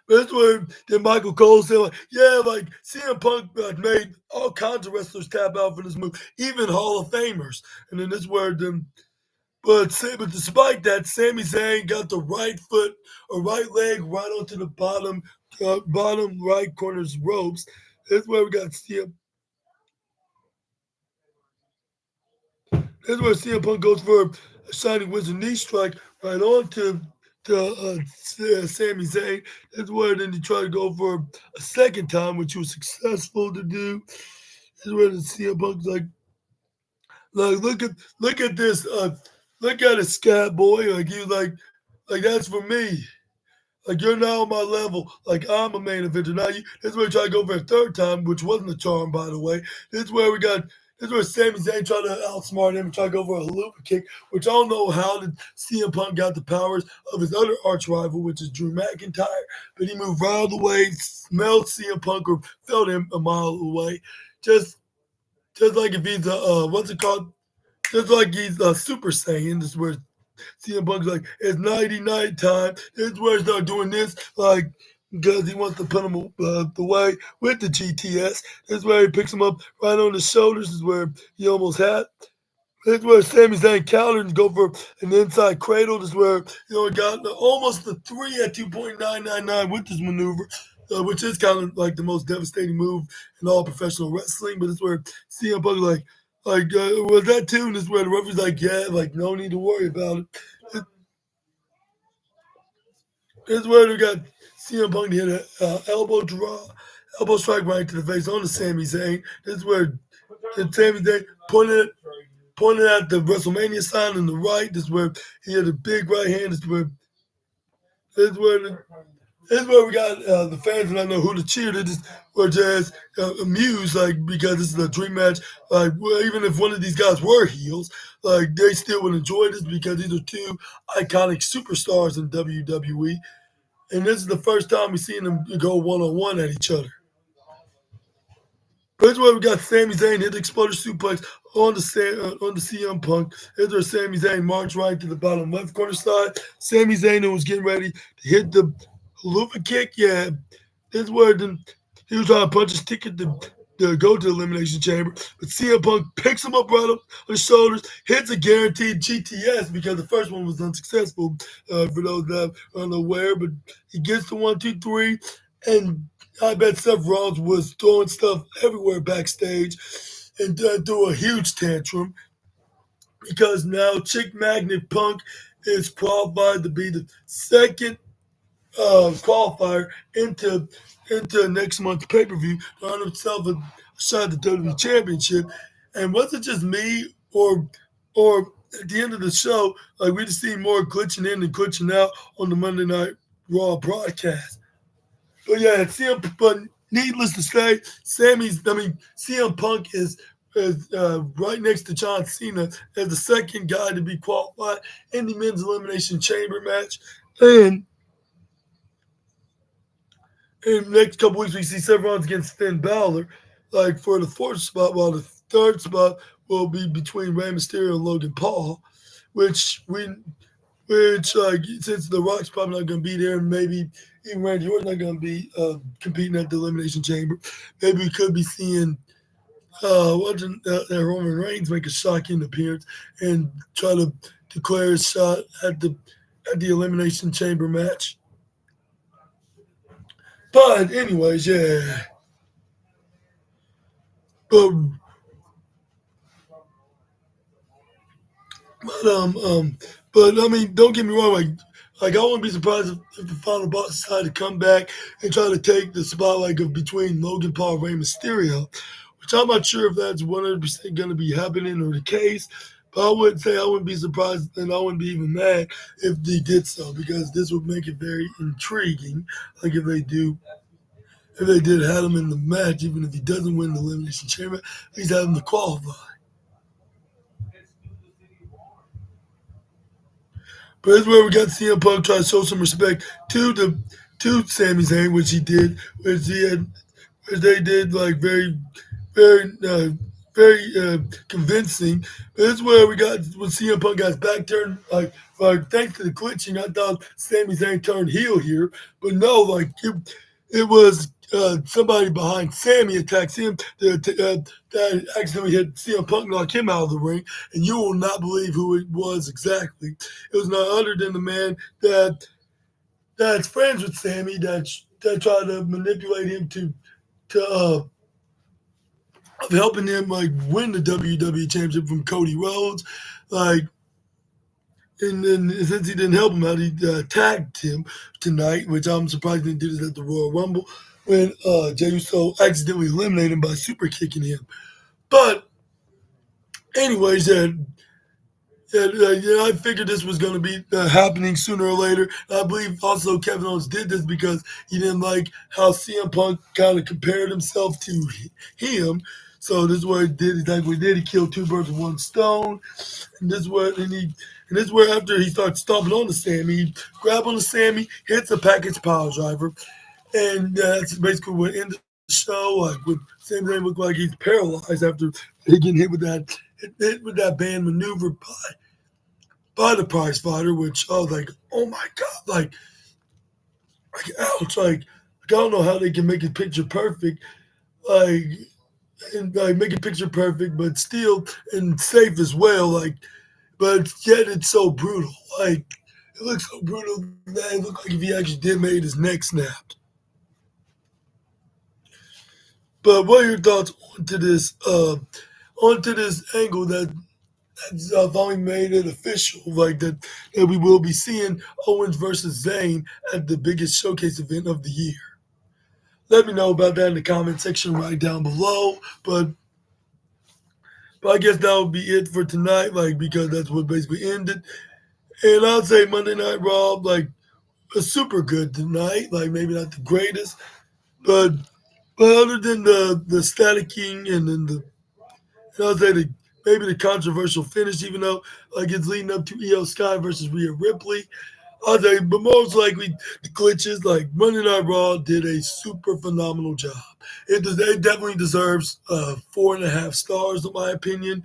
that's where then Michael Cole said, like, yeah, like CM Punk made all kinds of wrestlers tap out for this move, even Hall of Famers. And then this is where but despite that, Sami Zayn got the right foot or right leg right onto the bottom right corner's ropes. That's where we got CM. That's where CM Punk goes for a Shining Wizard knee strike right on to Sami Zayn. That's where then he tried to go for a second time, which he was successful to do. That's where the CM Punk's like look at this, look at it, scat boy. Like he was like that's for me. Like you're now on my level. Like I'm a main eventer. Now this is where he tried to go for a third time, which wasn't a charm, by the way. This is where we got. This is where Sami Zayn tried to outsmart him and try to go for a halupa kick, which I don't know how the CM Punk got the powers of his other arch rival, which is Drew McIntyre. But he moved right out of the way, smelled CM Punk or felt him a mile away, just like if he's a what's it called? Just like he's a Super Saiyan. This is where CM Punk's like, it's 99 time. This is where he started doing this, like, because he wants to put him away with the GTS. This is where he picks him up right on the shoulders. This is where he almost had. This is where Sami Zayn countered and go for an inside cradle. This is where got almost the 3 at 2.999 with this maneuver, which is kind of like the most devastating move in all professional wrestling. But it's where CM Punk was that too? And this is where the referee's like, yeah, like no need to worry about it. This is where we got CM Punk hit an elbow strike right to the face on the Sami Zayn. This is where Sami Zayn pointed at the WrestleMania sign on the right. This is where he had a big right hand. This is where, this is where we got the fans and I know who to cheer. They just were just amused, like because this is a dream match. Like even if one of these guys were heels, like they still would enjoy this because these are two iconic superstars in WWE. And this is the first time we've seen them go one-on-one at each other. First where we got Sami Zayn hit the exploder suplex on the CM Punk. Here's where Sami Zayn marched right to the bottom left corner side. Sami Zayn was getting ready to hit the halupa kick. Yeah, this is where he was trying to punch his ticket to go to the Elimination Chamber. But CM Punk picks him up right up on the shoulders, hits a guaranteed GTS because the first one was unsuccessful for those that are unaware. But he gets the 1, 2, 3, and I bet Seth Rollins was throwing stuff everywhere backstage and threw a huge tantrum because now Chick Magnet Punk is qualified to be the second qualifier into next month's pay-per-view to earn himself a shot at the WWE Championship. And was it just me or at the end of the show, like we just see more glitching in and glitching out on the Monday Night Raw broadcast? But yeah, but needless to say, CM Punk is right next to John Cena as the second guy to be qualified in the men's elimination chamber match. And in the next couple weeks, we see Seth Rollins against Finn Balor, like for the fourth spot, while the third spot will be between Rey Mysterio and Logan Paul, which like since The Rock's probably not going to be there, and maybe even Randy Orton's not going to be competing at the Elimination Chamber, maybe we could be seeing watching Roman Reigns make a shocking appearance and try to declare his shot at the Elimination Chamber match. But anyways, yeah. But but I mean, don't get me wrong. Like I wouldn't be surprised if the final boss decided to come back and try to take the spotlight of between Logan Paul and Rey Mysterio, which I'm not sure if that's 100% going to be happening or the case. But I wouldn't be surprised and I wouldn't be even mad if they did so because this would make it very intriguing. Like if they did have him in the match, even if he doesn't win the Elimination Chamber, at least have him to qualify. But it's where we got CM Punk try to show some respect to Sami Zayn, which he did, which they did like very, convincing. But it's where we got when CM Punk got his back turned, like thanks to the glitching, I thought Sami Zayn turned heel here, but no, like it was somebody behind Sammy attacks him that accidentally hit CM Punk, knocked him out of the ring, and you will not believe who it was exactly. It was none other than the man that's friends with Sammy that tried to manipulate him to of helping him like win the WWE Championship from Cody Rhodes, like. And then since he didn't help him out, he tagged him tonight, which I'm surprised he didn't do this at the Royal Rumble when Jey Uso accidentally eliminated him by super kicking him. But anyways, I figured this was going to be happening sooner or later. And I believe also Kevin Owens did this because he didn't like how CM Punk kind of compared himself to him. So this is what he did. Exactly what he did. He killed two birds with one stone. And this is where after he starts stomping on the Sammy, he grabs on the Sammy, hits a package power driver, and that's basically what ended the show. Like with Sami Zayn looked like he's paralyzed after he getting hit with that band maneuver by the prize fighter, which I was like, oh my god, like ouch, like I don't know how they can make it picture perfect, like and like make it picture perfect, but still and safe as well, like. But yet it's so brutal. Like it looks so brutal that it looked like if he actually did made his neck snapped. But what are your thoughts onto this angle that's finally made it official, like that we will be seeing Owens versus Zayn at the biggest showcase event of the year? Let me know about that in the comment section right down below. But I guess that would be it for tonight, like because that's what basically ended. And I'll say Monday Night Raw, like, was super good tonight. Like, maybe not the greatest, but other than the Static King and then and I'll say maybe the controversial finish, even though like it's leading up to Io Sky versus Rhea Ripley. I'll say, but most likely the glitches. Like Monday Night Raw did a super phenomenal job. It definitely deserves 4.5 stars, in my opinion.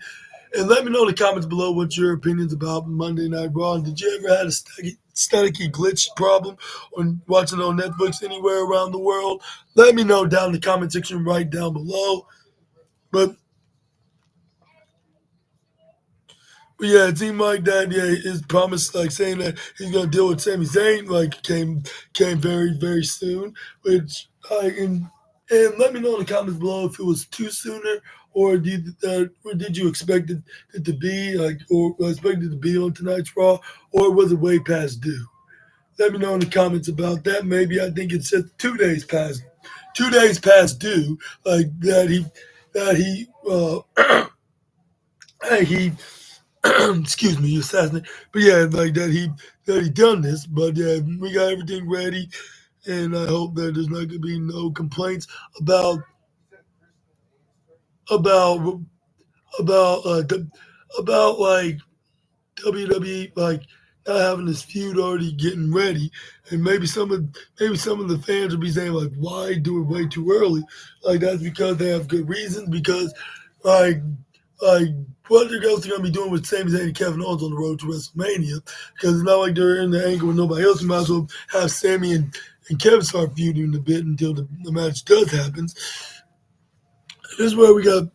And let me know in the comments below what your opinions about Monday Night Raw. Did you ever have a staticky glitch problem on watching it on Netflix anywhere around the world? Let me know down in the comment section right down below. But yeah, it seemed like that. Yeah, his promise, like saying that he's gonna deal with Sami Zayn, like came very very soon. Which and let me know in the comments below if it was too sooner or did you expect it to be like or expected to be on tonight's Raw or was it way past due? Let me know in the comments about that. Maybe I think it's just 2 days past due, like that he excuse me, you assassinate. But yeah, like that he done this. But yeah, we got everything ready, and I hope that there's not gonna be no complaints about about about like WWE like not having this feud already getting ready, and maybe some of the fans will be saying like, why do it way too early? Like that's because they have good reasons. Because like like what they're going to be doing with Sami Zayn and Kevin Owens on the road to WrestleMania, because it's not like they're in the angle with nobody else. You might as well have Sami and Kevin start feuding a bit until the match does happen. This is where we can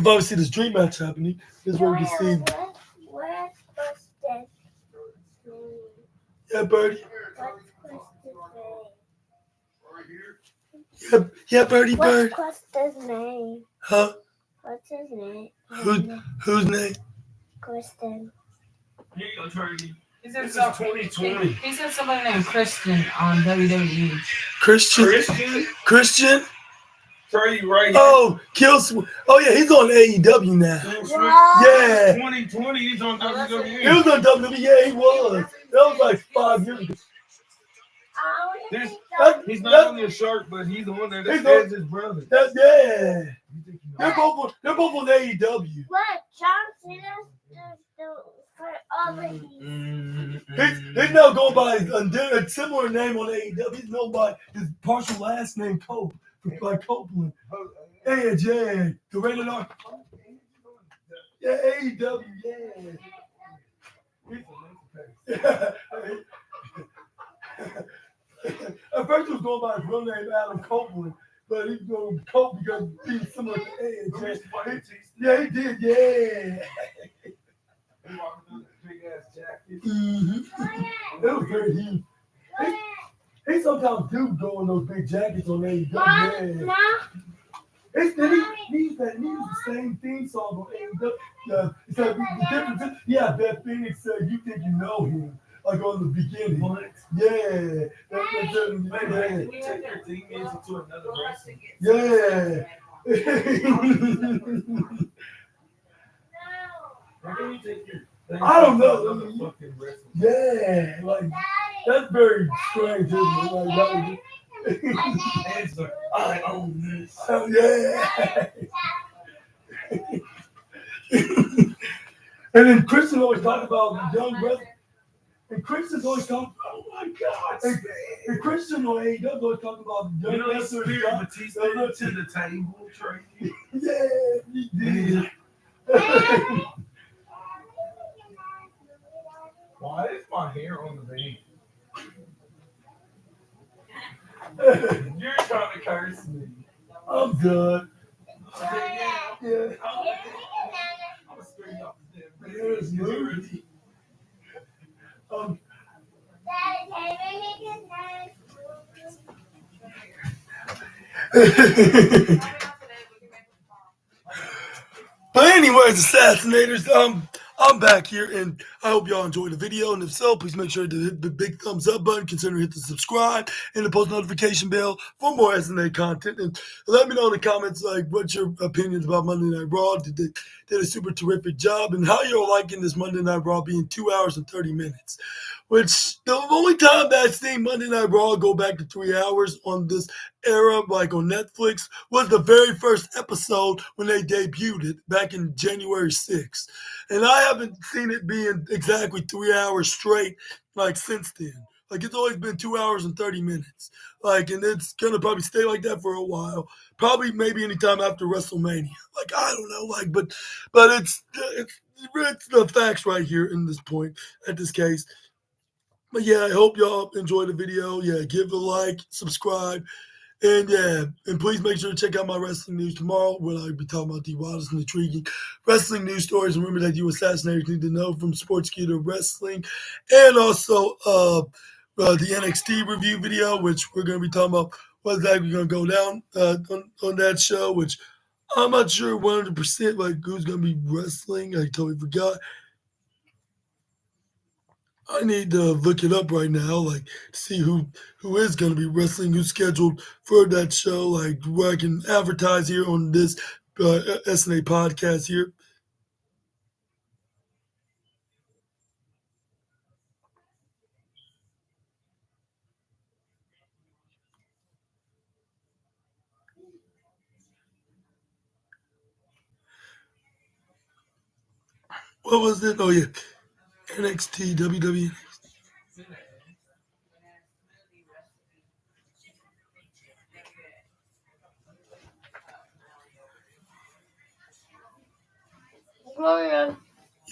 probably see this dream match happening. This is where we can see. Where's Kristen's name? Yeah, Birdie. What's Kristen's name? Yeah, Birdie Bird. What's Kristen's name? Huh? What's his name? Whose name? Kristen. Here you go, Turkey. He said, This is 2020. he said somebody named Christian on WWE. Christian? Trey right here. Oh, oh yeah, he's on AEW now. Yeah. 2020, he's on WWE. He was on WWE. Yeah, he was. That was like 5 years ago. He's not on your shirt, but he's on there. That's his brother. Yeah. They're both on AEW. What? John Cena's for He's now going by a similar name on AEW. He's known by his partial last name, Cope, like Copeland. AJ, the rated R. Yeah, AEW, yeah. At first, he was going by his real name, Adam Copeland, but he's going to Cope because he's similar to AJ. Yeah, he did, yeah. Big ass jacket. Mm-hmm. It was very huge. He sometimes do go in those big jackets on AEW. Yeah. He used the same theme song on AEW. It's like the difference is, yeah, Beth Phoenix said, "You think you know him." Like on the beginning. What? Yeah. Take your team into another wrestling. Yeah. I don't know. Yeah, like that's very strange, isn't it? Like, Answer, I own this. Oh, yeah. And then Christian always talk about young brothers. And Christian's always talking, oh my God. And Christian on AEW always talking about young wrestlers. Batista to the table, Trey. Yeah, he did. Why is my hair on the bed? You're trying to curse me. I'm good. Yeah. I'm a straight up. There's movie. But anyways, assassinators, I'm back here, and I hope y'all enjoyed the video. And if so, please make sure to hit the big thumbs up button, consider hit the subscribe and the post notification bell for more SNA content. And let me know in the comments like what's your opinions about Monday Night Raw. Did they did a super terrific job, and how you're liking this Monday Night Raw being 2 hours and 30 minutes. Which the only time that I've seen Monday Night Raw go back to 3 hours on this era, like on Netflix, was the very first episode when they debuted it back in January 6th. And I haven't seen it being exactly 3 hours straight, like since then. Like it's always been 2 hours and 30 minutes. Like, and it's gonna probably stay like that for a while. Probably maybe anytime after WrestleMania. Like, I don't know, like, but it's the facts right here in this point, at this case. But yeah, I hope y'all enjoyed the video. Yeah, give it a like, subscribe, and yeah, and please make sure to check out my wrestling news tomorrow when I'll be talking about the wildest and intriguing wrestling news stories. Remember that you assassinators need to know from Sportskeeda to Wrestling, and also the NXT review video, which we're going to be talking about what's exactly going to go down on that show, which I'm not sure 100% like who's going to be wrestling. I totally forgot. I need to look it up right now, like see who is going to be wrestling, who's scheduled for that show, like where I can advertise here on this SNA podcast here. What was it? Oh yeah, NXT, WWE.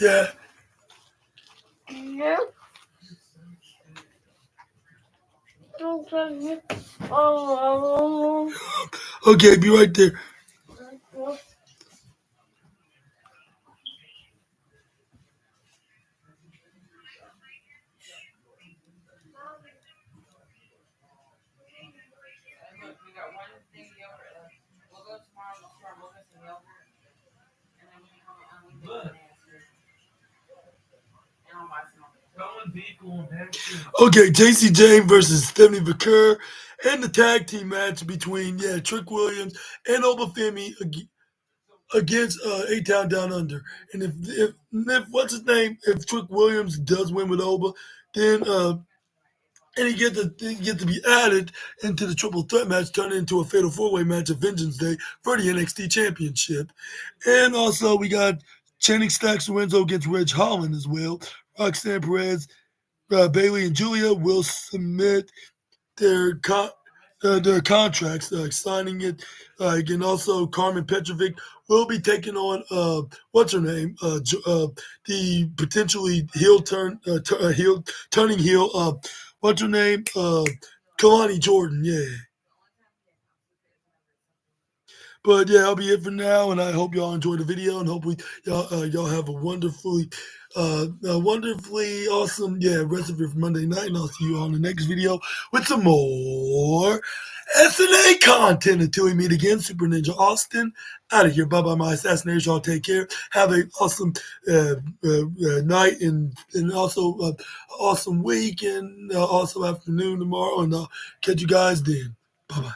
Yeah. Okay, be right there. Okay, JC James versus Stephanie McCurr, and the tag team match between Trick Williams and Obafemi against A-Town Down Under. And if what's his name? If Trick Williams does win with Oba, then and he get to be added into the triple threat match, turn into a fatal four-way match of Vengeance Day for the NXT Championship. And also we got Channing Stacks Lorenzo against Reg Holland as well. Roxanne Perez, Bailey, and Julia will submit their contracts, signing it. And also Carmen Petrovic will be taking on what's her name, the potentially turning heel. What's her name? Kalani Jordan. Yeah. But yeah, that'll be it for now, and I hope y'all enjoyed the video, and hopefully y'all have a wonderfully awesome rest of your Monday night, and I'll see you on the next video with some more SNA content. Until we meet again, Super Ninja Austin out of here. Bye bye, my assassinators. Y'all take care. Have an awesome night and also awesome week and awesome afternoon tomorrow, and I'll catch you guys then. Bye bye.